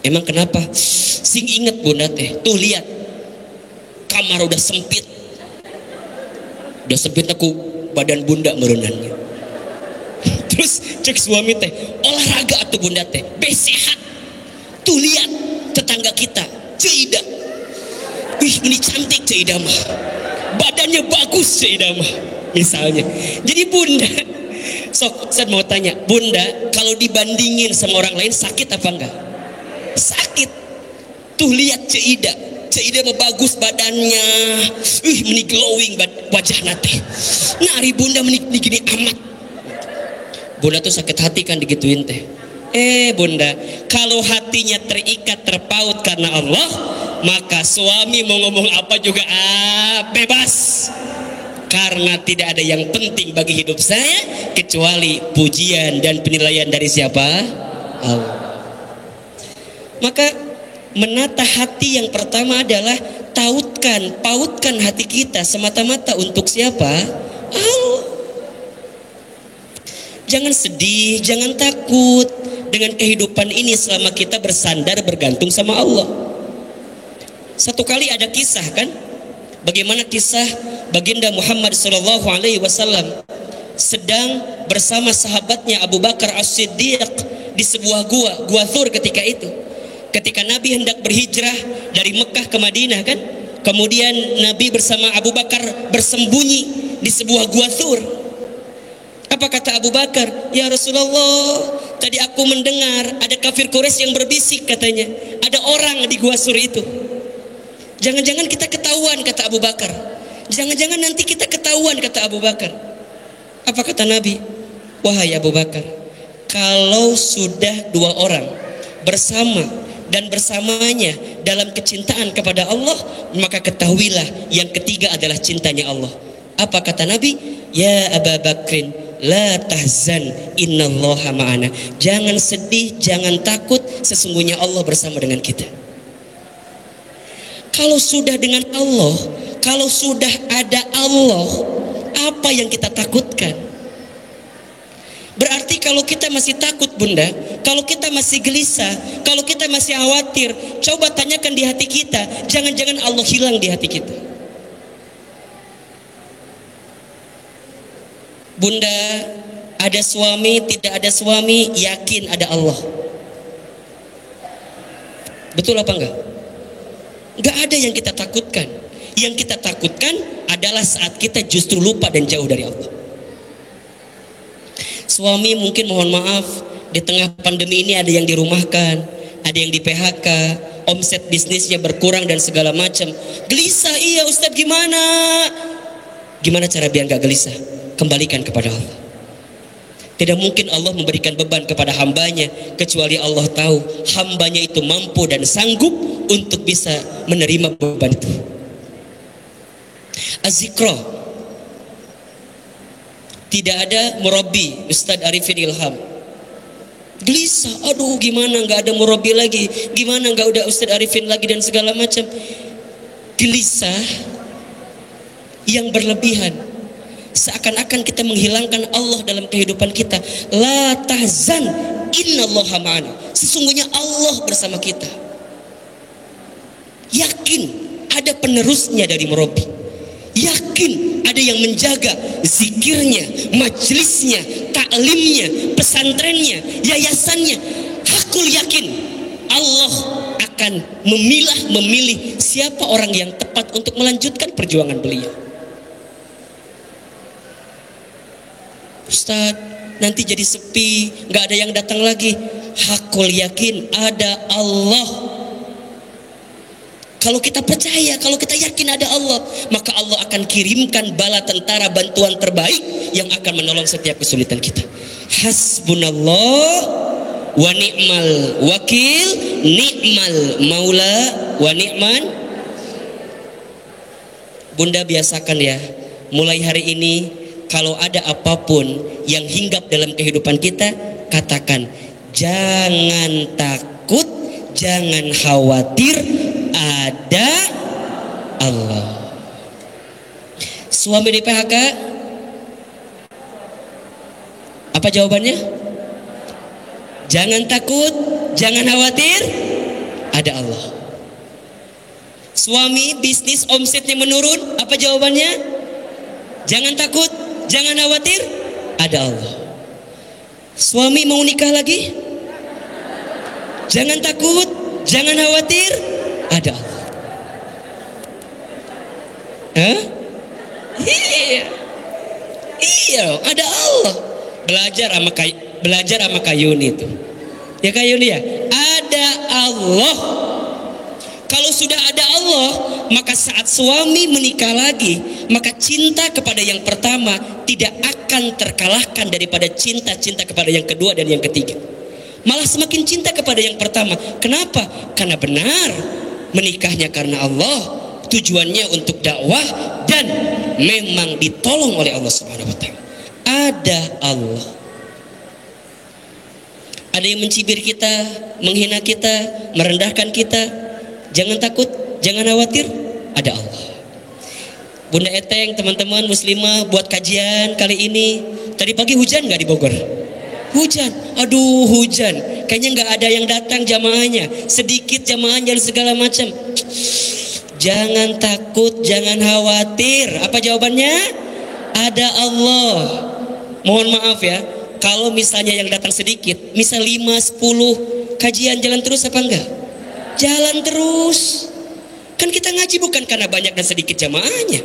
Emang kenapa? Sing inget bunda teh, tuh lihat kamar udah sempit aku badan bunda merenannya. Terus cek suami teh, olahraga atuh bunda teh, sehat. Tuh lihat tetangga kita, Cida. Wih ini cantik Cida mah, badannya bagus Cida mah misalnya. Jadi bunda, sok saya mau tanya, bunda kalau dibandingin sama orang lain sakit apa enggak? Sakit. Tuh lihat Cida mah bagus badannya, meni glowing wajah nate. Nari bunda meni gini amat. Bunda tuh sakit hati kan digituin teh. Bunda, kalau hatinya terikat terpaut karena Allah, maka suami mau ngomong apa juga bebas. Karena tidak ada yang penting bagi hidup saya kecuali pujian dan penilaian dari siapa? Allah. Maka menata hati yang pertama adalah pautkan hati kita semata-mata untuk siapa? Allah. Jangan sedih, jangan takut dengan kehidupan ini selama kita bersandar bergantung sama Allah. Satu kali ada kisah kan, bagaimana kisah baginda Muhammad SAW sedang bersama sahabatnya Abu Bakar As-Siddiq di sebuah gua Thur ketika itu. Ketika Nabi hendak berhijrah dari Mekah ke Madinah kan, Kemudian Nabi bersama Abu Bakar bersembunyi di sebuah gua Thur. Apa kata Abu Bakar? Ya Rasulullah, tadi aku mendengar ada kafir Quraisy yang berbisik, katanya ada orang di gua Thur itu. Jangan-jangan kita ketahuan, kata Abu Bakar. Jangan-jangan nanti kita ketahuan, kata Abu Bakar. Apa kata Nabi? Wahai Abu Bakar, kalau sudah dua orang bersama dan bersamanya dalam kecintaan kepada Allah, maka ketahuilah yang ketiga adalah cintanya Allah. Apa kata Nabi? Ya Abu Bakrin, la tahzan, innallaha ma'ana. Jangan sedih, jangan takut, sesungguhnya Allah bersama dengan kita. Kalau sudah dengan Allah, kalau sudah ada Allah, apa yang kita takutkan? Berarti kalau kita masih takut, Bunda, kalau kita masih gelisah, kalau kita masih khawatir, coba tanyakan di hati kita, jangan-jangan Allah hilang di hati kita. Bunda, ada suami, tidak ada suami, yakin ada Allah. Betul apa enggak? Enggak ada yang kita takutkan. Yang kita takutkan adalah saat kita justru lupa dan jauh dari Allah. Suami mungkin mohon maaf, di tengah pandemi ini ada yang dirumahkan, ada yang di PHK, omset bisnisnya berkurang dan segala macam. Gelisah, iya Ustadz, gimana? Gimana cara biar gak gelisah? Kembalikan kepada Allah. Tidak mungkin Allah memberikan beban kepada hambanya kecuali Allah tahu hambanya itu mampu dan sanggup untuk bisa menerima beban itu. Az-Zikra, tidak ada murabi, Ustadz Arifin Ilham. Gelisah, aduh gimana nggak ada murabi lagi, gimana nggak udah Ustadz Arifin lagi dan segala macam. Gelisah yang berlebihan, seakan-akan kita menghilangkan Allah dalam kehidupan kita. La tahzan, innallaha ma'ana. Sesungguhnya Allah bersama kita. Yakin ada penerusnya dari murabi. Yakin ada yang menjaga zikirnya, majlisnya, taklimnya, pesantrennya, yayasannya. Hakul yakin Allah akan memilih siapa orang yang tepat untuk melanjutkan perjuangan beliau. Ustadz, nanti jadi sepi, nggak ada yang datang lagi. Hakul yakin ada Allah. Kalau kita percaya, kalau kita yakin ada Allah, maka Allah akan kirimkan bala tentara bantuan terbaik yang akan menolong setiap kesulitan kita. Hasbunallah wa ni'mal wakil, ni'mal maula wa ni'man. Bunda biasakan ya, mulai hari ini kalau ada apapun yang hinggap dalam kehidupan kita, katakan jangan takut, jangan khawatir, ada Allah. Suami di PHK, apa jawabannya? Jangan takut, jangan khawatir, ada Allah. Suami bisnis omsetnya menurun, apa jawabannya? Jangan takut, jangan khawatir, ada Allah. Suami mau nikah lagi? Jangan takut, jangan khawatir, ada Allah. Hah? Iya, ada Allah. Belajar sama Kayuni itu. Ya Kayuni ya, ada Allah. Kalau sudah ada Allah, maka saat suami menikah lagi, maka cinta kepada yang pertama tidak akan terkalahkan daripada cinta-cinta kepada yang kedua dan yang ketiga. Malah semakin cinta kepada yang pertama. Kenapa? Karena benar menikahnya karena Allah, tujuannya untuk dakwah dan memang ditolong oleh Allah Subhanahu wa taala. Ada Allah. Ada yang mencibir kita, menghina kita, merendahkan kita. Jangan takut, jangan khawatir, ada Allah. Bunda Eteng, teman-teman muslimah buat kajian kali ini. Tadi pagi hujan nggak di Bogor? Hujan, aduh hujan. Kayaknya nggak ada yang datang jamaahnya, sedikit jamaahnya dan segala macam. Jangan takut, jangan khawatir. Apa jawabannya? Ada Allah. Mohon maaf ya, kalau misalnya yang datang sedikit, misal 5, 10, kajian jalan terus apa enggak? Jalan terus. Kan kita ngaji bukan karena banyak dan sedikit jamaahnya.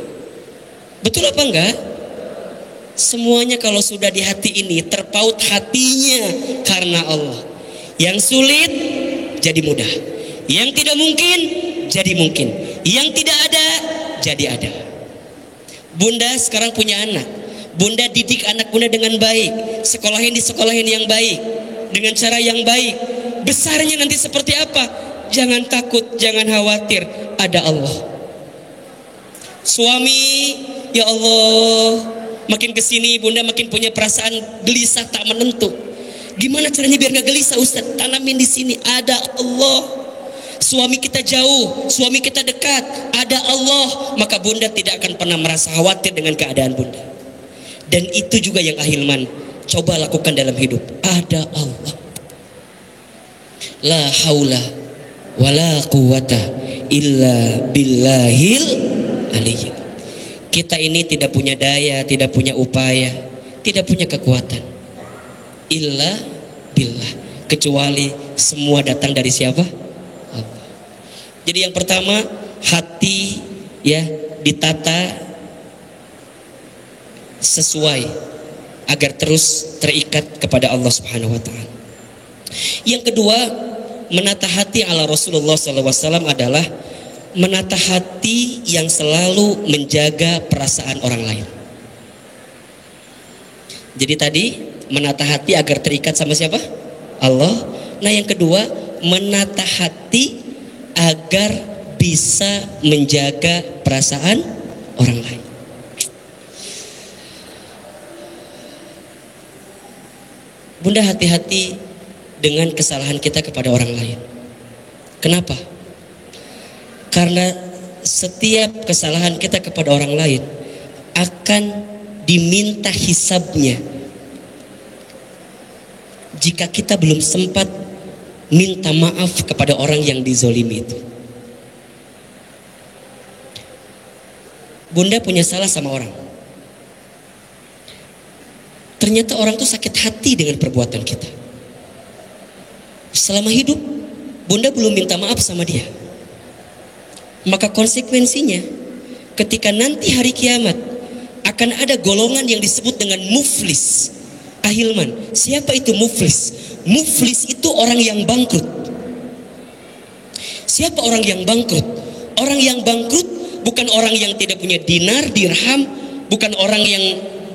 Betul apa enggak? Semuanya kalau sudah di hati ini terpaut hatinya karena Allah. Yang sulit jadi mudah, yang tidak mungkin jadi mungkin, yang tidak ada jadi ada. Bunda sekarang punya anak. Bunda didik anak bunda dengan baik, sekolahin di sekolahin yang baik, dengan cara yang baik. Besarnya nanti seperti apa? Jangan takut, jangan khawatir, ada Allah. Suami, ya Allah, makin kesini bunda makin punya perasaan gelisah tak menentu. Gimana caranya biar gak gelisah Ustaz? Tanamin di sini, ada Allah. Suami kita jauh, suami kita dekat, ada Allah. Maka bunda tidak akan pernah merasa khawatir dengan keadaan bunda. Dan itu juga yang Ahilman coba lakukan dalam hidup. Ada Allah. La haula wala quwata illa billahil aliyyil. Kita ini tidak punya daya, tidak punya upaya, tidak punya kekuatan. Illa billah. Kecuali semua datang dari siapa? Allah. Jadi yang pertama, hati ya ditata sesuai agar terus terikat kepada Allah Subhanahu wa taala. Yang kedua, menata hati ala Rasulullah SAW adalah menata hati yang selalu menjaga perasaan orang lain. Jadi tadi menata hati agar terikat sama siapa? Allah. Nah yang kedua, menata hati agar bisa menjaga perasaan orang lain. Bunda hati-hati dengan kesalahan kita kepada orang lain. Kenapa? Karena setiap kesalahan kita kepada orang lain akan diminta hisabnya jika kita belum sempat minta maaf kepada orang yang dizolimi itu. Bunda punya salah sama orang. Ternyata orang itu sakit hati dengan perbuatan kita. Selama hidup bunda belum minta maaf sama dia. Maka konsekuensinya ketika nanti hari kiamat akan ada golongan yang disebut dengan muflis. Ahilman, siapa itu muflis? Muflis itu orang yang bangkrut. Siapa orang yang bangkrut? Orang yang bangkrut bukan orang yang tidak punya dinar, dirham, bukan orang yang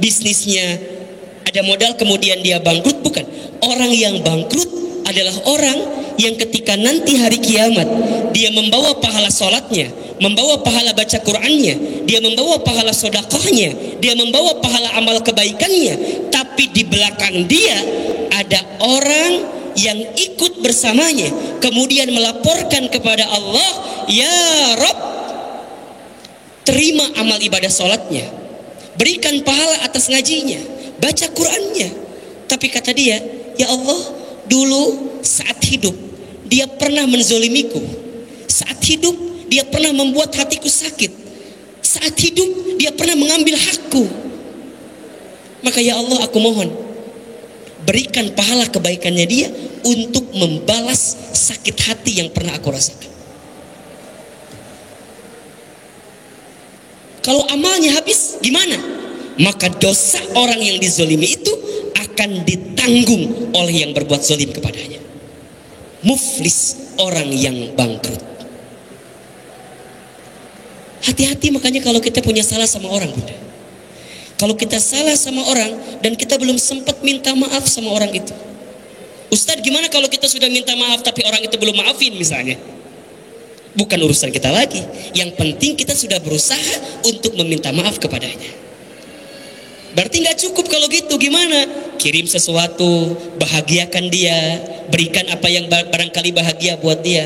bisnisnya ada modal kemudian dia bangkrut, bukan. Orang yang bangkrut adalah orang yang ketika nanti hari kiamat dia membawa pahala sholatnya, membawa pahala baca Qur'annya, dia membawa pahala sedekahnya, dia membawa pahala amal kebaikannya, tapi di belakang dia ada orang yang ikut bersamanya kemudian melaporkan kepada Allah, ya Rabb, terima amal ibadah sholatnya, berikan pahala atas ngajinya, baca Qur'annya. Tapi kata dia, ya Allah, dulu saat hidup dia pernah menzolimiku, saat hidup dia pernah membuat hatiku sakit, saat hidup dia pernah mengambil hakku. Maka ya Allah, aku mohon berikan pahala kebaikannya dia untuk membalas sakit hati yang pernah aku rasakan. Kalau amalnya habis gimana? Maka dosa orang yang dizolimi itu akan ditanggung oleh yang berbuat zolim kepadanya. Muflis, orang yang bangkrut. Hati-hati makanya kalau kita punya salah sama orang, Bunda. Kalau kita salah sama orang dan kita belum sempat minta maaf sama orang itu. Ustadz, gimana kalau kita sudah minta maaf tapi orang itu belum maafin misalnya? Bukan urusan kita lagi. Yang penting kita sudah berusaha untuk meminta maaf kepadanya. Berarti nggak cukup kalau gitu, gimana? Kirim sesuatu, bahagiakan dia, berikan apa yang barangkali bahagia buat dia,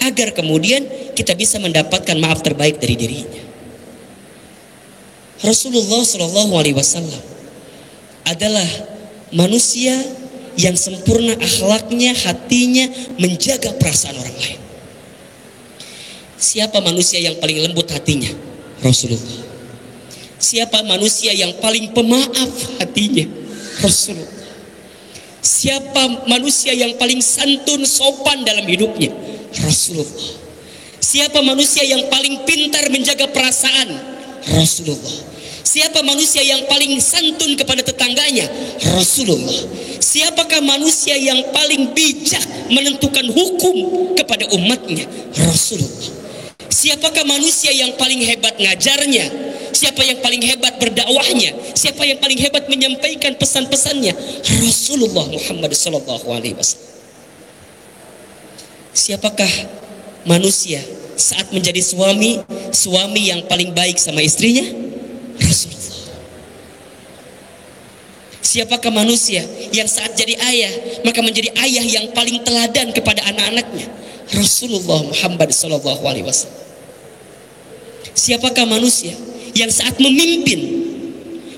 agar kemudian kita bisa mendapatkan maaf terbaik dari dirinya. Rasulullah SAW adalah manusia yang sempurna akhlaknya, hatinya, menjaga perasaan orang lain. Siapa manusia yang paling lembut hatinya? Rasulullah. Siapa manusia yang paling pemaaf hatinya? Rasulullah. Siapa manusia yang paling santun, sopan dalam hidupnya? Rasulullah. Siapa manusia yang paling pintar menjaga perasaan? Rasulullah. Siapa manusia yang paling santun kepada tetangganya? Rasulullah. Siapakah manusia yang paling bijak menentukan hukum kepada umatnya? Rasulullah. Siapakah manusia yang paling hebat ngajarnya? Siapa yang paling hebat berdakwahnya? Siapa yang paling hebat menyampaikan pesan-pesannya? Rasulullah Muhammad sallallahu alaihi wasallam. Siapakah manusia saat menjadi suami yang paling baik sama istrinya? Rasulullah. Siapakah manusia yang saat jadi ayah maka menjadi ayah yang paling teladan kepada anak-anaknya? Rasulullah Muhammad sallallahu alaihi wasallam. Siapakah manusia yang saat memimpin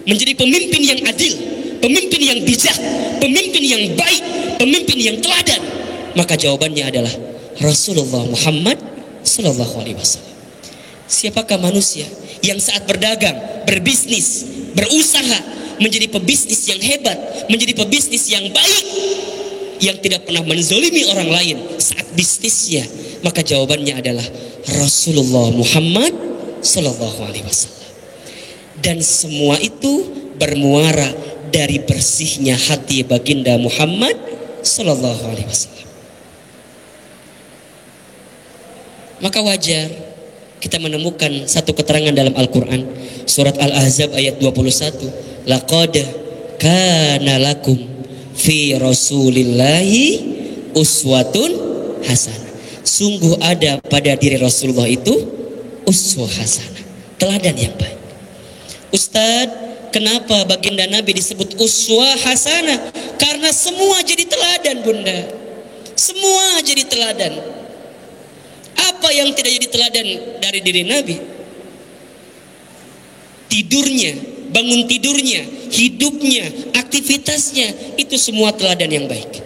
menjadi pemimpin yang adil, pemimpin yang bijak, pemimpin yang baik, pemimpin yang teladan? Maka jawabannya adalah Rasulullah Muhammad sallallahu alaihi wasallam. Siapakah manusia yang saat berdagang, berbisnis, berusaha menjadi pebisnis yang hebat, menjadi pebisnis yang baik, yang tidak pernah menzolimi orang lain saat bisnisnya? Maka jawabannya adalah Rasulullah Muhammad sallallahu alaihi wasallam. Dan semua itu bermuara dari bersihnya hati baginda Muhammad sallallahu alaihi wasallam. Maka wajar kita menemukan satu keterangan dalam Al-Quran, surat Al-Ahzab ayat 21. Laqad kana lakum fi rasulillahi uswatun hasanah. Sungguh ada pada diri Rasulullah itu uswah hasanah, teladan yang baik. Ustadz, kenapa baginda Nabi disebut uswah hasanah? Karena semua jadi teladan, Bunda. Semua jadi teladan. Apa yang tidak jadi teladan dari diri Nabi? Tidurnya, bangun tidurnya, hidupnya, aktivitasnya, itu semua teladan yang baik.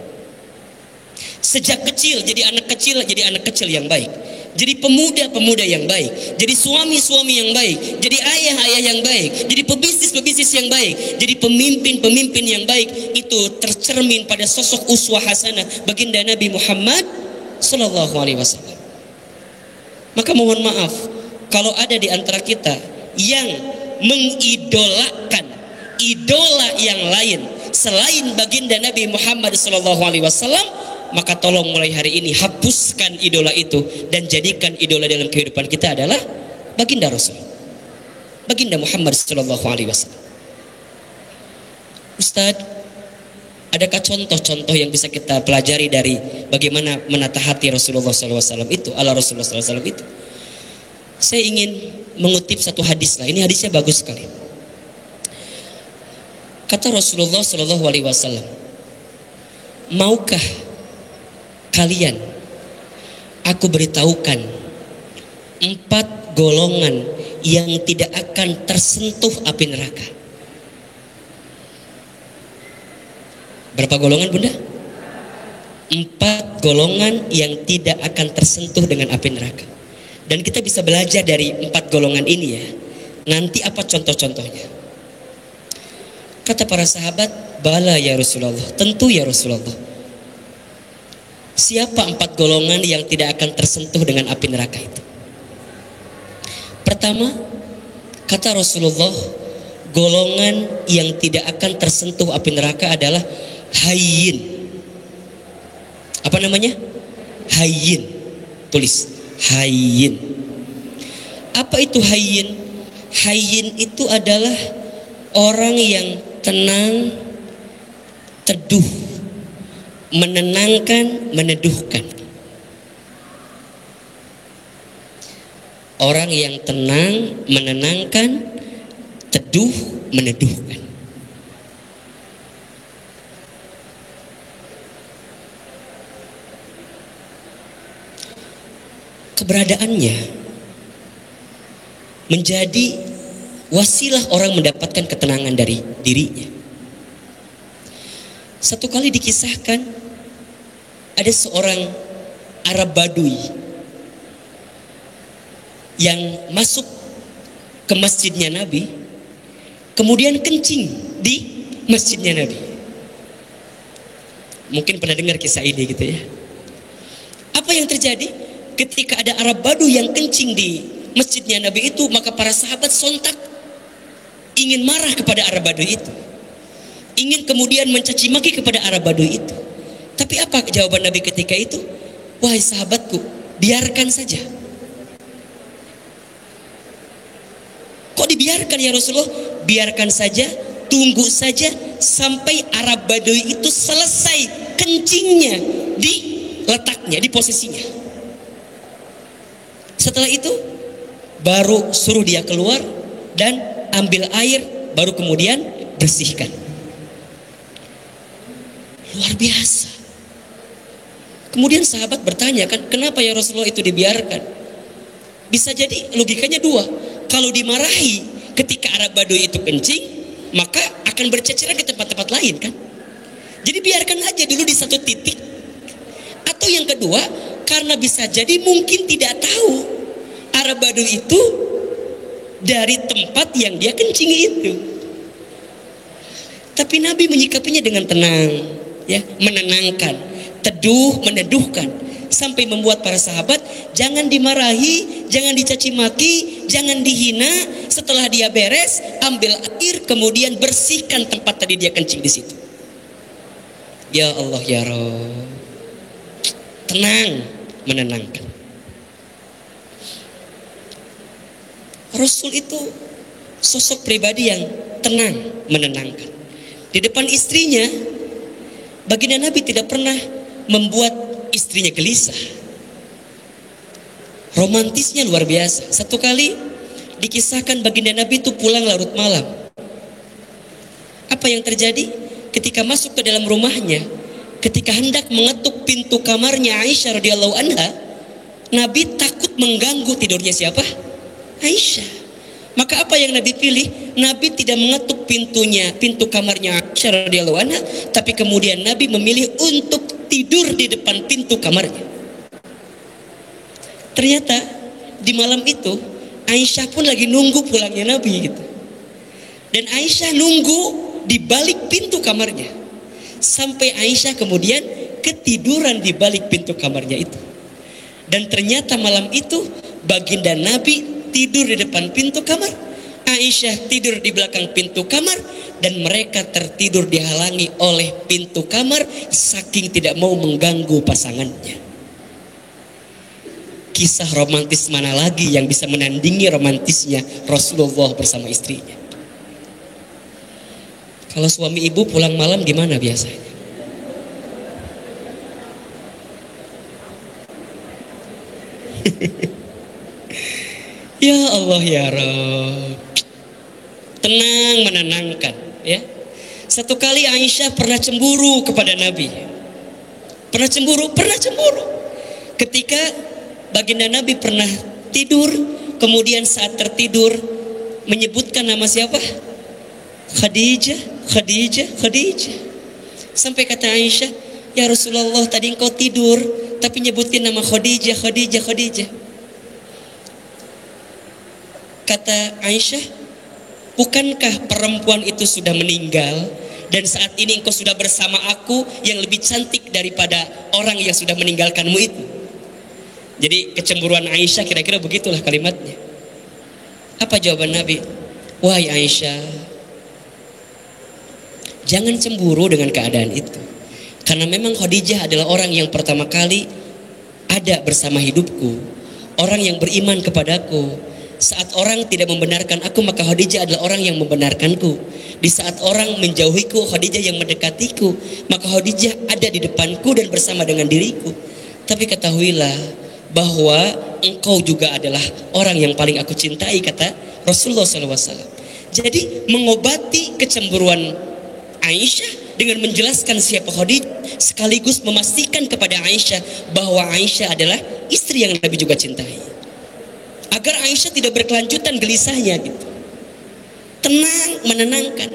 Sejak kecil jadi anak kecil yang baik. Jadi pemuda yang baik. Jadi suami yang baik. Jadi ayah yang baik. Jadi pebisnis yang baik. Jadi pemimpin yang baik. Itu tercermin pada sosok uswah hasanah baginda Nabi Muhammad sallallahu alaihi wasallam. Maka mohon maaf kalau ada di antara kita yang mengidolakan idola yang lain selain baginda Nabi Muhammad SAW, maka tolong mulai hari ini hapuskan idola itu dan jadikan idola dalam kehidupan kita adalah baginda Rasul, baginda Muhammad SAW. Ustadz, adakah contoh-contoh yang bisa kita pelajari dari bagaimana menata hati Rasulullah SAW itu, ala Rasulullah SAW itu? Saya ingin mengutip satu hadis lah. Ini hadisnya bagus sekali. Kata Rasulullah SAW, maukah kalian aku beritahukan 4 golongan yang tidak akan tersentuh api neraka? Berapa golongan, Bunda? 4 golongan yang tidak akan tersentuh dengan api neraka. Dan kita bisa belajar dari 4 golongan ini ya. Nanti apa contoh-contohnya? Kata para sahabat, bala ya Rasulullah, tentu ya Rasulullah. Siapa 4 golongan yang tidak akan tersentuh dengan api neraka itu? Pertama, kata Rasulullah, golongan yang tidak akan tersentuh api neraka adalah hayyin. Apa namanya? Hayyin. Tulis hayyin. Apa itu hayyin? Hayyin itu adalah orang yang tenang, teduh, menenangkan, meneduhkan. Orang yang tenang, menenangkan, teduh, meneduhkan. Keberadaannya menjadi wasilah orang mendapatkan ketenangan dari dirinya. Satu kali dikisahkan ada seorang Arab Badui yang masuk ke masjidnya Nabi, kemudian kencing di masjidnya Nabi. Mungkin pernah dengar kisah ini gitu ya. Apa yang terjadi? ketika ada Arab Badu yang kencing di masjidnya Nabi itu, maka para sahabat sontak ingin marah kepada Arab Badu itu, ingin kemudian mencaci maki kepada Arab Badu itu. Tapi apa jawaban Nabi ketika itu? Wahai sahabatku, biarkan saja. Kok dibiarkan ya Rasulullah? Biarkan saja, tunggu saja sampai Arab Badui itu selesai kencingnya di letaknya, di posisinya. Setelah itu baru suruh dia keluar dan ambil air, baru kemudian bersihkan. Luar biasa. Kemudian sahabat bertanya kan, kenapa ya Rasulullah itu dibiarkan? Bisa jadi logikanya dua. Kalau dimarahi ketika Arab Badui itu kencing, maka akan berceceran ke tempat-tempat lain kan. Jadi biarkan aja dulu di satu titik. Atau yang kedua, karena bisa jadi mungkin tidak tahu Arab Badui itu dari tempat yang dia kencing itu. Tapi Nabi menyikapinya dengan tenang, ya, menenangkan, teduh, meneduhkan, sampai membuat para sahabat jangan dimarahi, jangan dicaci maki, jangan dihina. Setelah dia beres, ambil air, kemudian bersihkan tempat tadi dia kencing di situ. Ya Allah ya Rabb, tenang, menenangkan. Rasul itu sosok pribadi yang tenang, menenangkan. Di depan istrinya, baginda Nabi tidak pernah membuat istrinya gelisah. Romantisnya luar biasa. Satu kali dikisahkan baginda Nabi itu pulang larut malam. Apa yang terjadi? Ketika masuk ke dalam rumahnya, ketika hendak mengetuk pintu kamarnya Aisyah radhiyallahu anha, Nabi takut mengganggu tidurnya siapa? Aisyah. Maka apa yang Nabi pilih? Nabi tidak mengetuk pintu kamarnya Aisyah radhiyallahu anha, tapi kemudian Nabi memilih untuk tidur di depan pintu kamarnya. Ternyata di malam itu Aisyah pun lagi nunggu pulangnya Nabi gitu. Dan Aisyah nunggu di balik pintu kamarnya. Sampai Aisyah kemudian ketiduran di balik pintu kamarnya itu. Dan ternyata malam itu baginda Nabi tidur di depan pintu kamar, Aisyah tidur di belakang pintu kamar, dan mereka tertidur dihalangi oleh pintu kamar saking tidak mau mengganggu pasangannya. Kisah romantis mana lagi yang bisa menandingi romantisnya Rasulullah bersama istrinya? Kalau suami ibu pulang malam gimana biasanya? Ya Allah ya Rabb, tenang, menenangkan, ya. Satu kali Aisyah pernah cemburu kepada Nabi. Pernah cemburu. Ketika baginda Nabi pernah tidur, kemudian saat tertidur menyebutkan nama siapa? Khadijah. Sampai kata Aisyah, ya Rasulullah, tadi engkau tidur tapi nyebutin nama Khadijah. Kata Aisyah, bukankah perempuan itu sudah meninggal dan saat ini engkau sudah bersama aku yang lebih cantik daripada orang yang sudah meninggalkanmu itu? Jadi kecemburuan Aisyah kira-kira begitulah kalimatnya. Apa jawaban Nabi? Wahai Aisyah, jangan cemburu dengan keadaan itu. Karena memang Khadijah adalah orang yang pertama kali ada bersama hidupku, orang yang beriman kepadaku. Saat orang tidak membenarkan aku, maka Khadijah adalah orang yang membenarkanku. Di saat orang menjauhiku, Khadijah yang mendekatiku. Maka Khadijah ada di depanku dan bersama dengan diriku. Tapi ketahuilah bahwa engkau juga adalah orang yang paling aku cintai, kata Rasulullah SAW. Jadi mengobati kecemburuan Aisyah dengan menjelaskan siapa Khadijah, sekaligus memastikan kepada Aisyah bahwa Aisyah adalah istri yang Nabi juga cintai, agar Aisyah tidak berkelanjutan gelisahnya gitu. Tenang, menenangkan,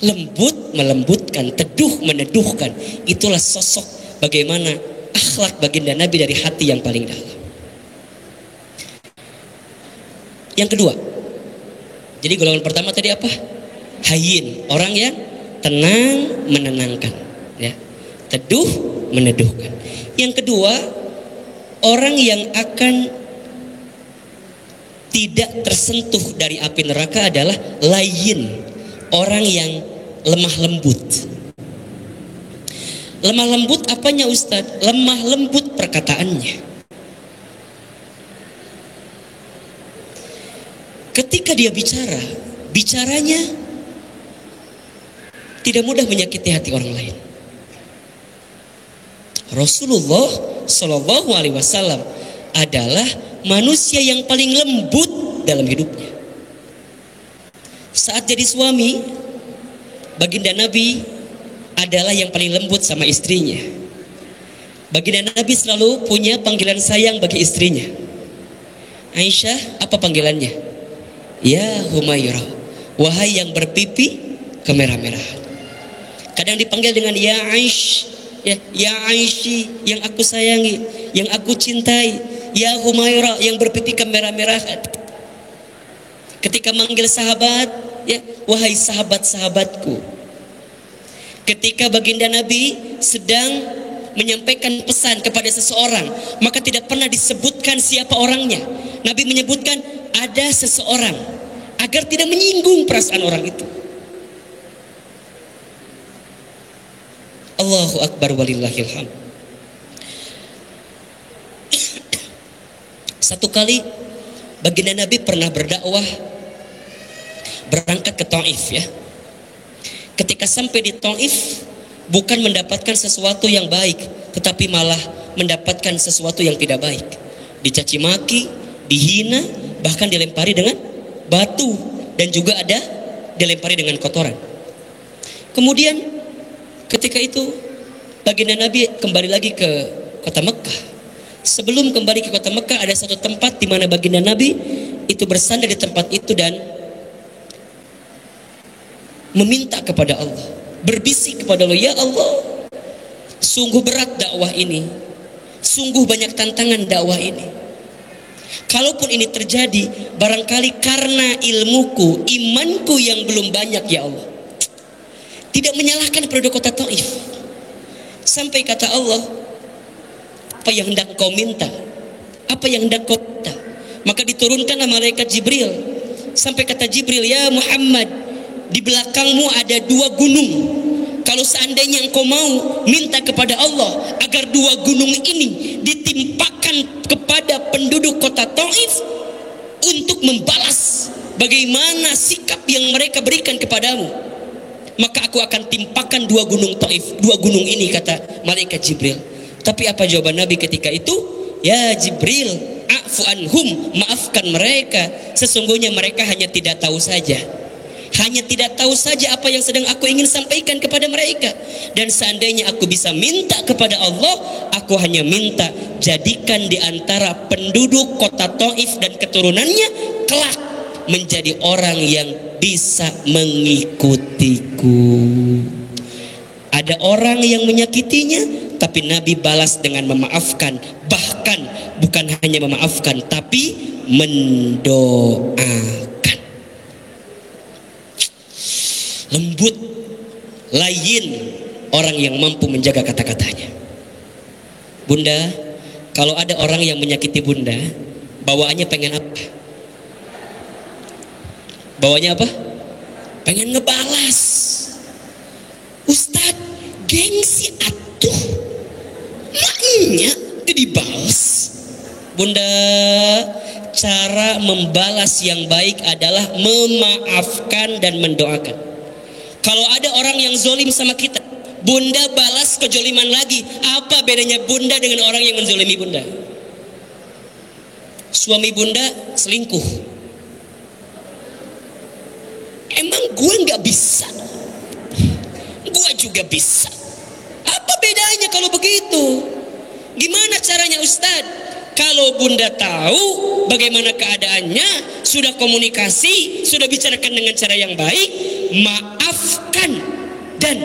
lembut, melembutkan, teduh, meneduhkan. Itulah sosok bagaimana akhlak baginda Nabi dari hati yang paling dalam. Yang kedua, jadi golongan pertama tadi apa? Hayyin, orang yang tenang, menenangkan, ya, teduh, meneduhkan. Yang kedua, orang yang akan tidak tersentuh dari api neraka adalah layyin, orang yang lemah lembut. Lemah lembut apanya Ustadz? Lemah lembut perkataannya. Ketika dia bicara, bicaranya tidak mudah menyakiti hati orang lain. Rasulullah Shallallahu Alaihi Wasallam adalah manusia yang paling lembut dalam hidupnya. Saat jadi suami, baginda Nabi adalah yang paling lembut sama istrinya. Baginda Nabi selalu punya panggilan sayang bagi istrinya. Aisyah, apa panggilannya? Ya Humairah, wahai yang berpipi kemerah-merahan. Kadang dipanggil dengan ya Aish, ya Aishi, yang aku sayangi, yang aku cintai. Ya Humairah, yang berpipi kemerah-merahan. Ketika manggil sahabat, ya wahai sahabat-sahabatku. Ketika baginda Nabi sedang menyampaikan pesan kepada seseorang, maka tidak pernah disebutkan siapa orangnya. Nabi menyebutkan ada seseorang agar tidak menyinggung perasaan orang itu. Allahu Akbar walillahil hamd. Satu kali baginda Nabi pernah berdakwah, berangkat ke Taif ya. Ketika sampai di Taif, bukan mendapatkan sesuatu yang baik, tetapi malah mendapatkan sesuatu yang tidak baik. Dicaci maki, dihina, bahkan dilempari dengan batu, dan juga ada dilempari dengan kotoran. Kemudian ketika itu baginda Nabi kembali lagi ke kota Mekah. Sebelum kembali ke kota Mekah, ada satu tempat di mana baginda Nabi itu bersandar di tempat itu dan meminta kepada Allah, berbisik kepada Allah, ya Allah, sungguh berat dakwah ini, sungguh banyak tantangan dakwah ini. Kalaupun ini terjadi, barangkali karena ilmuku, imanku yang belum banyak, ya Allah. Tidak menyalahkan penduduk kota Taif. Sampai kata Allah, apa yang hendak kau minta? Apa yang hendak kau minta? Maka diturunkanlah malaikat Jibril. Sampai kata Jibril, ya Muhammad, di belakangmu ada 2 gunung. Kalau seandainya engkau mau minta kepada Allah agar 2 gunung ini ditimpakan kepada penduduk kota Taif untuk membalas bagaimana sikap yang mereka berikan kepadamu, maka aku akan timpakan 2 gunung Taif, 2 gunung ini, kata malaikat Jibril. Tapi apa jawaban Nabi ketika itu? Ya Jibril, a'fu anhum, maafkan mereka, sesungguhnya mereka hanya tidak tahu saja. Hanya tidak tahu saja apa yang sedang aku ingin sampaikan kepada mereka. Dan seandainya aku bisa minta kepada Allah, aku hanya minta jadikan di antara penduduk kota Taif dan keturunannya kelak menjadi orang yang bisa mengikutiku. Ada orang yang menyakitinya, tapi Nabi balas dengan memaafkan. Bahkan bukan hanya memaafkan, tapi mendoakan. Lembut, layyin, orang yang mampu menjaga kata-katanya. Bunda, kalau ada orang yang menyakiti bunda, bawaannya pengen apa? Bawaannya apa? Pengen ngebalas. Ustadz, gengsi atuh, maknya itu dibalas. Bunda, cara membalas yang baik adalah memaafkan dan mendoakan. Kalau ada orang yang zolim sama kita, bunda balas kejoliman lagi. Apa bedanya bunda dengan orang yang menzolimi bunda? Suami bunda selingkuh, emang gue gak bisa? Gue juga bisa. Apa bedanya kalau begitu? Gimana caranya Ustadz? Kalau bunda tahu bagaimana keadaannya, sudah komunikasi, sudah bicarakan dengan cara yang baik, maafkan dan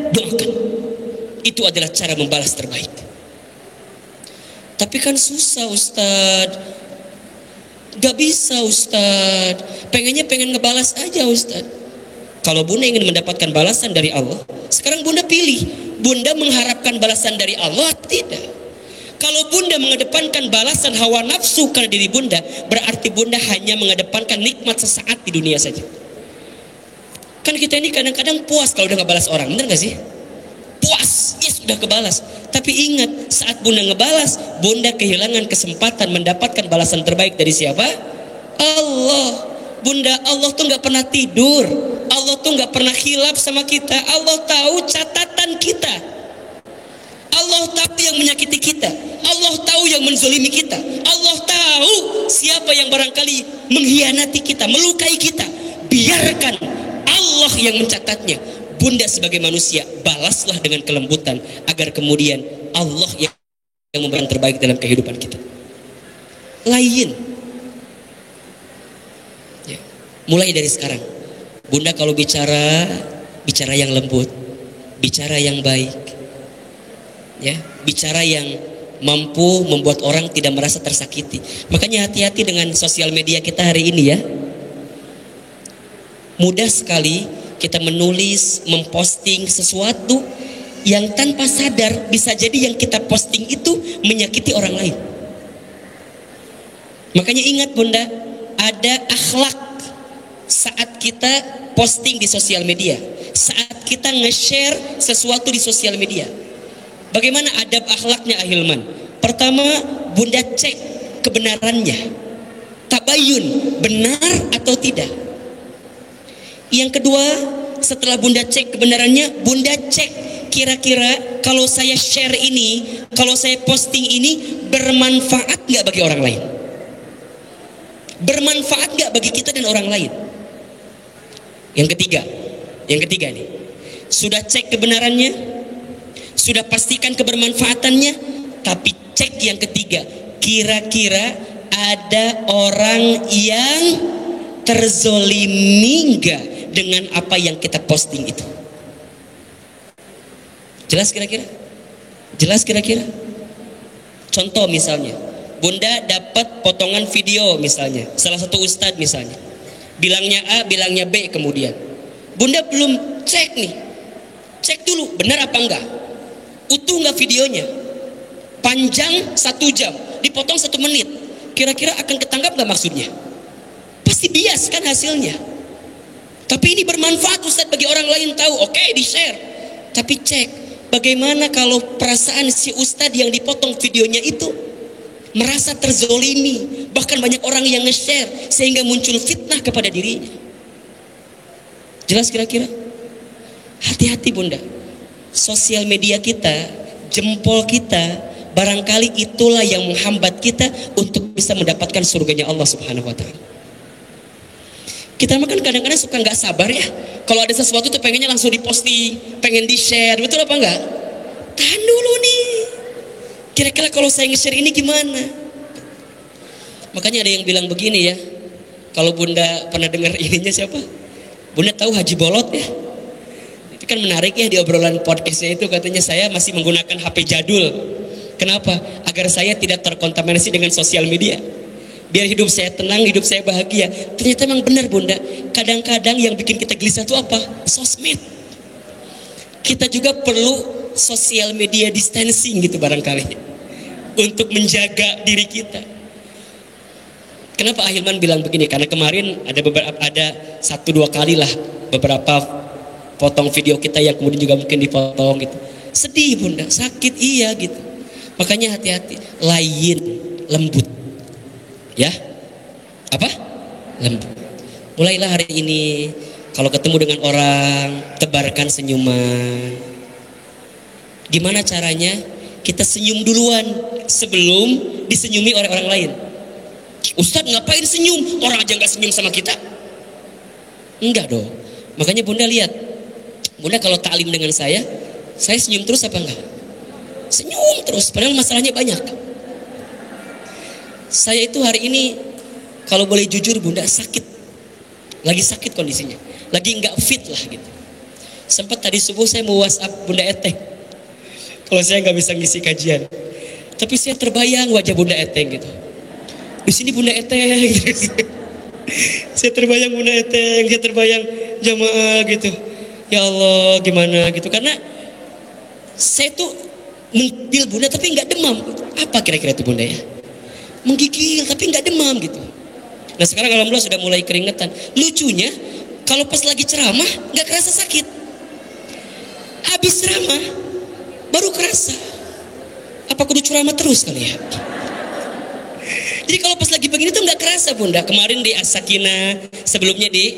doakan. Itu adalah cara membalas terbaik. Tapi kan susah Ustadz. Gak bisa Ustadz. Pengen ngebalas aja Ustadz. Kalau bunda ingin mendapatkan balasan dari Allah, sekarang bunda pilih. Bunda mengharapkan balasan dari Allah, tidak. Kalau bunda mengedepankan balasan hawa nafsu karena diri bunda, berarti bunda hanya mengedepankan nikmat sesaat di dunia saja. Kan kita ini kadang-kadang puas kalau udah ngebalas orang, bener gak sih? Puas, ya sudah kebalas. Tapi ingat, saat bunda ngebalas, bunda kehilangan kesempatan mendapatkan balasan terbaik dari siapa? Allah. Bunda, Allah tuh gak pernah tidur. Allah tuh gak pernah khilaf sama kita. Allah tahu catatan kita. Allah tahu yang menyakiti kita. Allah tahu yang menzolimi kita. Allah tahu siapa yang barangkali mengkhianati kita, melukai kita. Biarkan Allah yang mencatatnya. Bunda sebagai manusia, balaslah dengan kelembutan, agar kemudian Allah yang memberikan terbaik dalam kehidupan kita. Lain. Ya. Mulai dari sekarang, bunda kalau bicara yang lembut, bicara yang baik, ya, bicara yang mampu membuat orang tidak merasa tersakiti. Makanya hati-hati dengan sosial media kita hari ini ya. Mudah sekali kita menulis, memposting sesuatu yang tanpa sadar bisa jadi yang kita posting itu menyakiti orang lain. Makanya ingat bunda, ada akhlak saat kita posting di sosial media, saat kita nge-share sesuatu di sosial media. Bagaimana adab akhlaknya Ahilman? Pertama, bunda cek kebenarannya, tabayun, benar atau tidak. Yang kedua, setelah bunda cek kebenarannya, bunda cek kira-kira kalau saya share ini, kalau saya posting ini bermanfaat gak bagi orang lain? Bermanfaat gak bagi kita dan orang lain? Yang ketiga nih, sudah cek kebenarannya, sudah pastikan kebermanfaatannya, tapi cek yang ketiga, kira-kira ada orang yang terzolimi gak dengan apa yang kita posting itu? Jelas kira-kira? Jelas kira-kira? Contoh misalnya, bunda dapat potongan video misalnya, salah satu ustadz misalnya, bilangnya A, bilangnya B, kemudian bunda belum cek nih, cek dulu benar apa enggak, utuh enggak videonya, panjang 1 jam, dipotong 1 menit, kira-kira akan ketangkap enggak maksudnya? Pasti bias kan hasilnya. Tapi ini bermanfaat Ustadz bagi orang lain tahu, oke, di-share. Tapi cek, bagaimana kalau perasaan si Ustadz yang dipotong videonya itu merasa terzolimi, bahkan banyak orang yang nge-share sehingga muncul fitnah kepada dirinya. Jelas kira-kira? Hati-hati bunda, sosial media kita, jempol kita, barangkali itulah yang menghambat kita untuk bisa mendapatkan surganya Allah Subhanahu wa Ta'ala. Kita makan kadang-kadang suka nggak sabar ya, kalau ada sesuatu tuh pengennya langsung diposting, pengen di-share, betul apa enggak? Tahan dulu nih, kira-kira kalau saya nge-share ini gimana? Makanya ada yang bilang begini ya, kalau bunda pernah dengar ininya siapa? Bunda tahu Haji Bolot ya? Itu kan menarik ya, di obrolan podcastnya itu katanya saya masih menggunakan HP jadul. Kenapa? Agar saya tidak terkontaminasi dengan sosial media, biar hidup saya tenang, hidup saya bahagia. Ternyata memang benar bunda, kadang-kadang yang bikin kita gelisah itu apa? Sosmed. Kita juga perlu social media distancing gitu barangkali, untuk menjaga diri kita. Kenapa Ahilman bilang begini? Karena kemarin ada 1-2 kali lah beberapa potong video kita yang kemudian juga mungkin dipotong gitu. Sedih bunda, sakit iya gitu. Makanya hati-hati, lain, lembut. Ya, apa? Lembut. Mulailah hari ini kalau ketemu dengan orang, tebarkan senyuman. Gimana caranya? Kita senyum duluan sebelum disenyumi oleh orang lain. Ustadz ngapain senyum? Orang aja nggak senyum sama kita. Enggak dong. Makanya bunda lihat, bunda kalau taklim dengan saya senyum terus apa enggak? Senyum terus, padahal masalahnya banyak. Saya itu hari ini kalau boleh jujur bunda sakit, lagi sakit kondisinya, lagi nggak fit lah gitu. Sempat tadi subuh saya mau WhatsApp bunda Eteng, kalau saya nggak bisa ngisi kajian, tapi saya terbayang wajah bunda Eteng gitu. Di sini bunda Eteng, gitu. Saya terbayang bunda Eteng, saya terbayang jamaah gitu. Ya Allah gimana gitu, karena saya tuh menggigil bunda tapi nggak demam. Apa kira-kira itu bunda ya? Menggigil tapi nggak demam gitu. Nah sekarang alhamdulillah sudah mulai keringetan. Lucunya kalau pas lagi ceramah nggak kerasa sakit. Habis ceramah baru kerasa. Apa kudu ceramah terus kali ya? Jadi kalau pas lagi begini tuh nggak kerasa bunda. Kemarin di As-Sakinah, sebelumnya di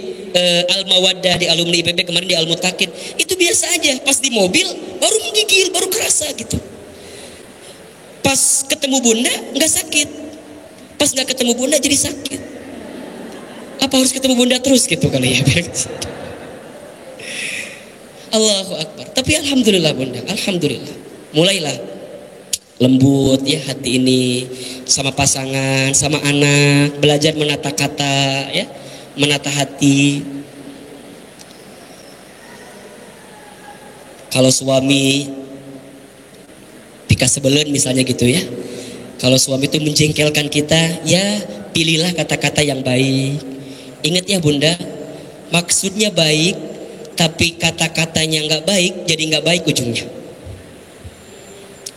Al-Mawaddah, di alumni IPB, kemarin di Al-Mutakin, itu biasa aja. Pas di mobil baru menggigil, baru kerasa gitu. Pas ketemu bunda nggak sakit, pas nggak ketemu bunda jadi sakit. Apa harus ketemu bunda terus gitu kali ya? Allahu Akbar. Tapi alhamdulillah bunda, alhamdulillah. Mulailah lembut ya hati ini sama pasangan, sama anak, belajar menata kata ya, menata hati. Kalau suami pika sebelen misalnya gitu ya, kalau suami itu menjengkelkan kita, ya pilihlah kata-kata yang baik. Ingat ya bunda, maksudnya baik tapi kata-katanya nggak baik, jadi nggak baik ujungnya.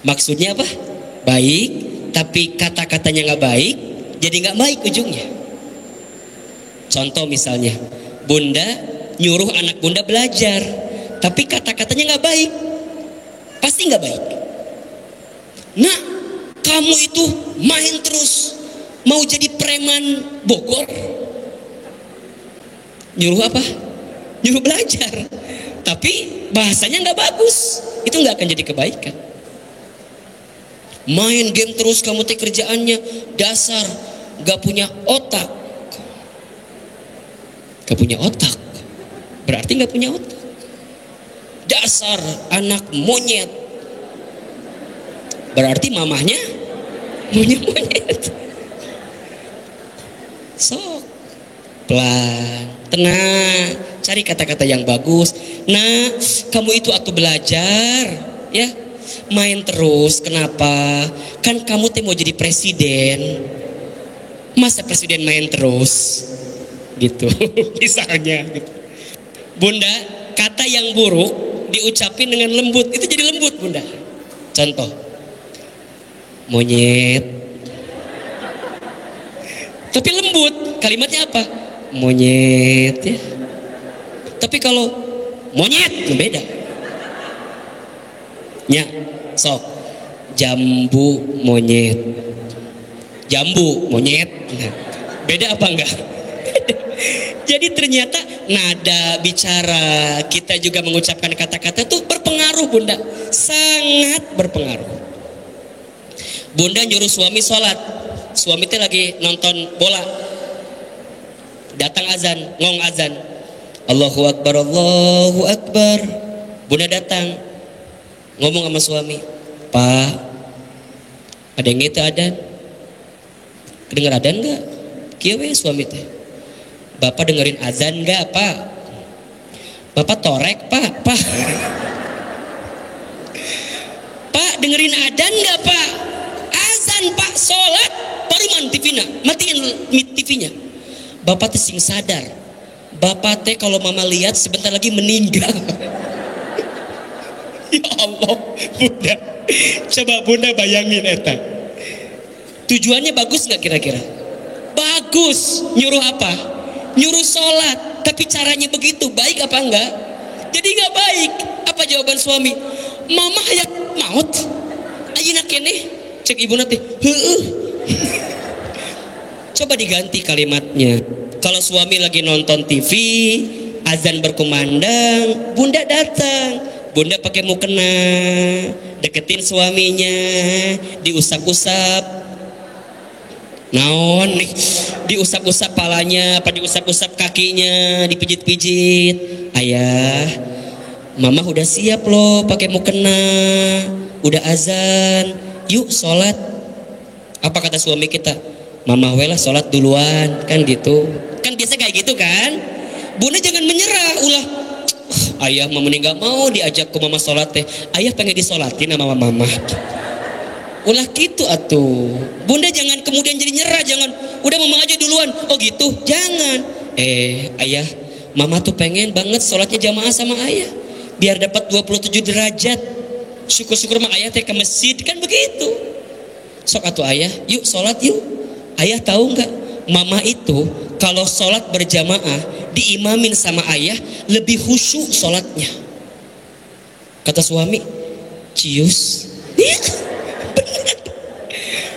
Maksudnya apa? Baik, tapi kata-katanya nggak baik, jadi nggak baik ujungnya. Contoh misalnya, bunda nyuruh anak bunda belajar, tapi kata-katanya nggak baik, pasti nggak baik. Nah, kamu itu main terus, mau jadi preman Bogor. Nyuruh apa? Nyuruh belajar, tapi bahasanya nggak bagus, itu nggak akan jadi kebaikan. Main game terus kamu teh kerjaannya dasar gak punya otak. Gak punya otak berarti gak punya otak. Dasar anak monyet berarti mamahnya monyet. Sok pelan, tenang, cari kata-kata yang bagus. Nah, kamu itu waktu belajar ya, main terus, kenapa? Kan kamu mau jadi presiden, masa presiden main terus gitu. Misalnya gitu. Bunda, kata yang buruk diucapin dengan lembut, itu jadi lembut bunda. Contoh, monyet, tapi lembut, kalimatnya apa? Monyet ya. Tapi kalau monyet beda. Nya, sok jambu monyet, jambu monyet, nah, beda apa enggak? Jadi ternyata nada bicara kita juga mengucapkan kata-kata tuh berpengaruh bunda, sangat berpengaruh. Bunda nyuruh suami sholat, suami teh lagi nonton bola, datang azan, ngong azan, Allahu Akbar, Allahu Akbar. Bunda datang, ngomong sama suami, Pak, ada yang itu adan, kedengar adan nggak? Kieu suami teh, Bapak dengerin azan nggak Pak? Bapak torek Pak, Pak dengerin adan nggak Pak? Azan Pak, sholat, baru matiin TV-nya. Bapak teh sing sadar, Bapak teh kalau mama lihat sebentar lagi meninggal. Ya Allah, bunda, coba bunda bayangin eta. Tujuannya bagus nggak kira-kira? Bagus. Nyuruh apa? Nyuruh sholat, tapi caranya begitu, baik apa enggak? Jadi nggak baik. Apa jawaban suami? Mama hayat maut, ayeuna keneh, cek ibu nanti. Coba diganti kalimatnya. Kalau suami lagi nonton TV, azan berkumandang, bunda datang, bunda pakai mukena, deketin suaminya, diusap-usap. Naon nih, diusap-usap palanya, apa diusap-usap kakinya, dipijit-pijit. Ayah, mama udah siap loh pakai mukena, udah azan, yuk sholat. Apa kata suami kita? Mama welah sholat duluan, kan gitu. Kan biasa kayak gitu kan. Bunda jangan menyerah, ulah. Ayah mama nggak mau diajak ke mama sholat teh. Ayah pengen disolatin sama mama. Ulah gitu atuh. Bunda jangan kemudian jadi nyerah, jangan udah mama aja duluan. Oh gitu, jangan. Ayah, mama tuh pengen banget sholatnya jamaah sama ayah, biar dapat 27 derajat. Syukur-syukur mah ayah teh ke masjid kan begitu. Sok atuh ayah, yuk sholat yuk. Ayah tahu nggak? Mama itu kalau sholat berjamaah diimamin sama ayah lebih khusyuk sholatnya. Kata suami, cius.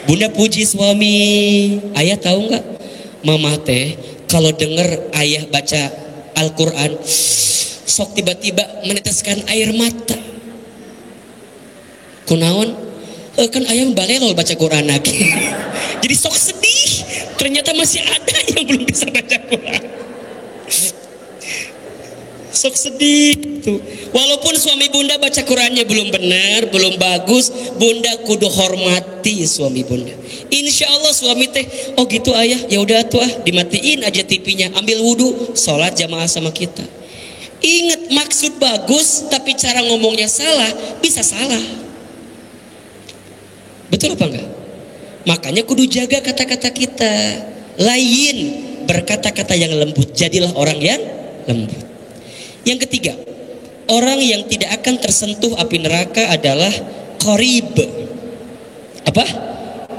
Bunda puji suami. Ayah tahu nggak? Mama teh kalau denger ayah baca Al-Quran, sok tiba-tiba meneteskan air mata. Kunaon? Kan ayah balelol baca Quran lagi. Jadi sok sedih. Ternyata masih ada yang belum bisa baca Quran. Sok sedih tuh. Walaupun suami bunda baca Qurannya belum benar, belum bagus, bunda kudu hormati suami bunda. Insya Allah suami teh, oh gitu ayah, ya udah tuh dimatiin aja TV-nya, ambil wudhu, sholat jamaah sama kita. Ingat maksud bagus, tapi cara ngomongnya salah, bisa salah. Betul apa enggak? Makanya kudu jaga kata-kata kita. Lain berkata-kata yang lembut, jadilah orang yang lembut. Yang ketiga, orang yang tidak akan tersentuh api neraka adalah qarib. Apa?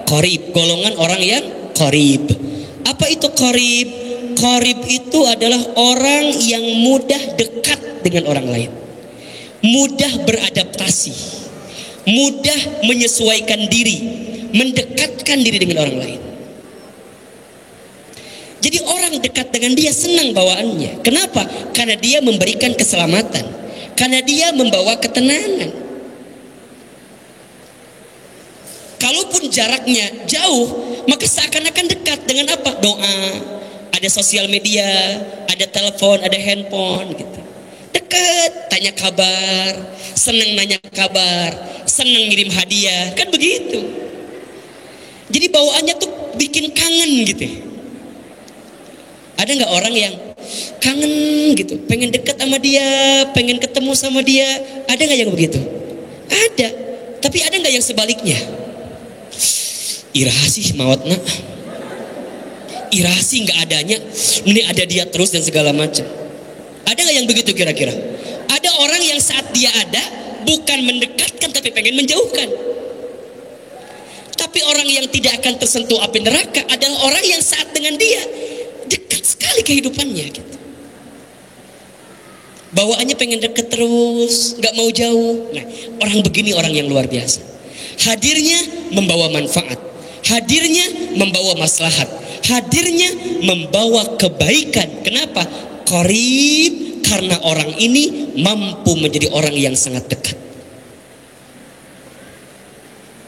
Qarib, golongan orang yang qarib. Apa itu qarib? Qarib itu adalah orang yang mudah dekat dengan orang lain, mudah beradaptasi, mudah menyesuaikan diri, mendekatkan diri dengan orang lain. Jadi orang dekat dengan dia senang bawaannya. Kenapa? Karena dia memberikan keselamatan, karena dia membawa ketenangan. Kalaupun jaraknya jauh, maka seakan-akan dekat. Dengan apa? Doa, ada sosial media, ada telepon, ada handphone gitu. Dekat, tanya kabar, senang nanya kabar, senang ngirim hadiah, kan begitu. Jadi bawaannya tuh bikin kangen gitu. Ada nggak orang yang kangen gitu, pengen dekat sama dia, pengen ketemu sama dia? Ada nggak yang begitu? Ada. Tapi ada nggak yang sebaliknya? Iraha sih mautna, iraha sih nggak adanya, ini ada dia terus dan segala macam. Ada nggak yang begitu kira-kira? Ada orang yang saat dia ada bukan mendekatkan tapi pengen menjauhkan. Tapi orang yang tidak akan tersentuh api neraka adalah orang yang saat dengan dia dekat sekali kehidupannya gitu. Bawaannya pengen deket terus, nggak mau jauh. Nah, orang begini orang yang luar biasa. Hadirnya membawa manfaat, hadirnya membawa maslahat, hadirnya membawa kebaikan. Kenapa? Qarib, karena orang ini mampu menjadi orang yang sangat dekat.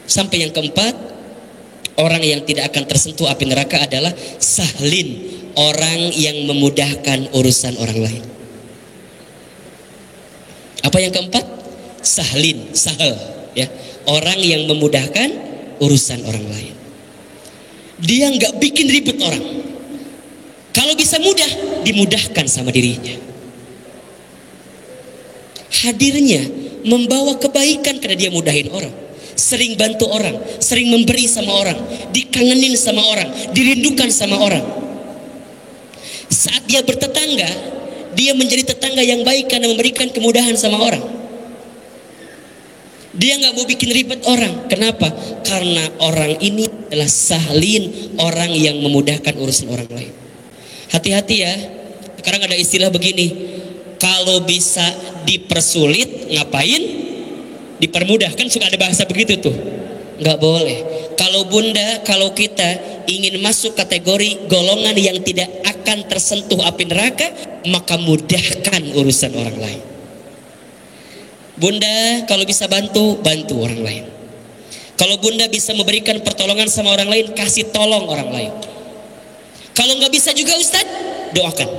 Sampai yang keempat, orang yang tidak akan tersentuh api neraka adalah sahlin, orang yang memudahkan urusan orang lain. Apa yang keempat? Sahlin, sahal, ya, orang yang memudahkan urusan orang lain. Dia nggak bikin ribet orang. Kalau bisa mudah, dimudahkan sama dirinya. Hadirnya membawa kebaikan karena dia mudahin orang, sering bantu orang, sering memberi sama orang, dikangenin sama orang, dirindukan sama orang. Saat dia bertetangga, dia menjadi tetangga yang baik karena memberikan kemudahan sama orang. Dia nggak mau bikin ribet orang. Kenapa? Karena orang ini adalah sahlin, orang yang memudahkan urusan orang lain. Hati-hati ya. Sekarang ada istilah begini, kalau bisa dipersulit ngapain? Dipermudah, kan suka ada bahasa begitu tuh. Nggak boleh. Kalau bunda, kalau kita ingin masuk kategori golongan yang tidak akan tersentuh api neraka, maka mudahkan urusan orang lain. Bunda kalau bisa bantu, bantu orang lain. Kalau bunda bisa memberikan pertolongan sama orang lain, kasih tolong orang lain. Kalau nggak bisa juga Ustadz, doakan.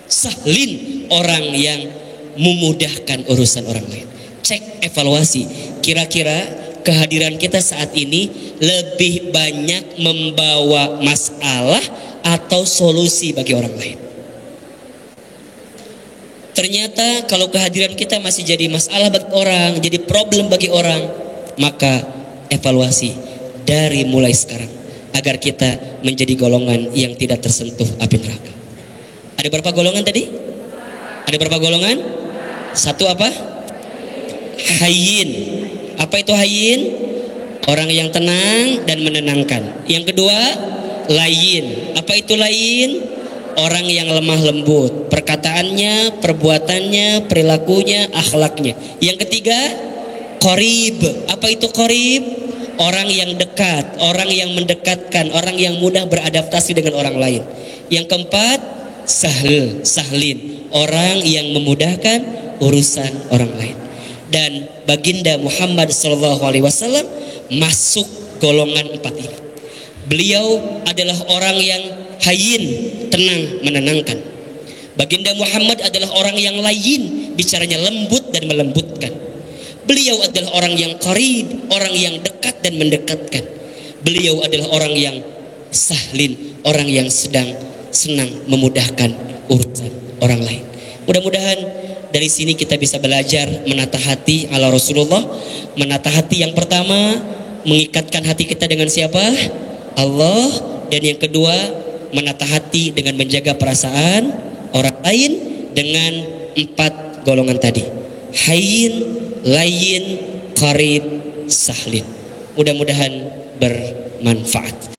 Sahlin, orang yang memudahkan urusan orang lain. Cek, evaluasi, kira-kira kehadiran kita saat ini lebih banyak membawa masalah atau solusi bagi orang lain. Ternyata kalau kehadiran kita masih jadi masalah bagi orang, jadi problem bagi orang, maka evaluasi dari mulai sekarang agar kita menjadi golongan yang tidak tersentuh api neraka. Ada berapa golongan tadi? Ada berapa golongan? Satu apa? hayyin. Apa itu hayyin? Orang yang tenang dan menenangkan. Yang kedua, layyin. Apa itu layyin? Orang yang lemah lembut, perkataannya, perbuatannya, perilakunya, akhlaknya. Yang ketiga, qarib. Apa itu qarib? Orang yang dekat, orang yang mendekatkan, orang yang mudah beradaptasi dengan orang lain. Yang keempat, sahlin, orang yang memudahkan urusan orang lain. Dan baginda Muhammad SAW masuk golongan empat ini. Beliau adalah orang yang hayyin, tenang, menenangkan. Baginda Muhammad adalah orang yang layyin, bicaranya lembut dan melembutkan. Beliau adalah orang yang qarib, orang yang dekat dan mendekatkan. Beliau adalah orang yang sahlin, orang yang sedang senang memudahkan urusan orang lain. Mudah-mudahan dari sini kita bisa belajar menata hati ala Rasulullah. Menata hati yang pertama, mengikatkan hati kita dengan siapa? Allah. Dan yang kedua, menata hati dengan menjaga perasaan orang lain dengan empat golongan tadi: hayyin, layyin, qarib, sahlin. Mudah-mudahan bermanfaat.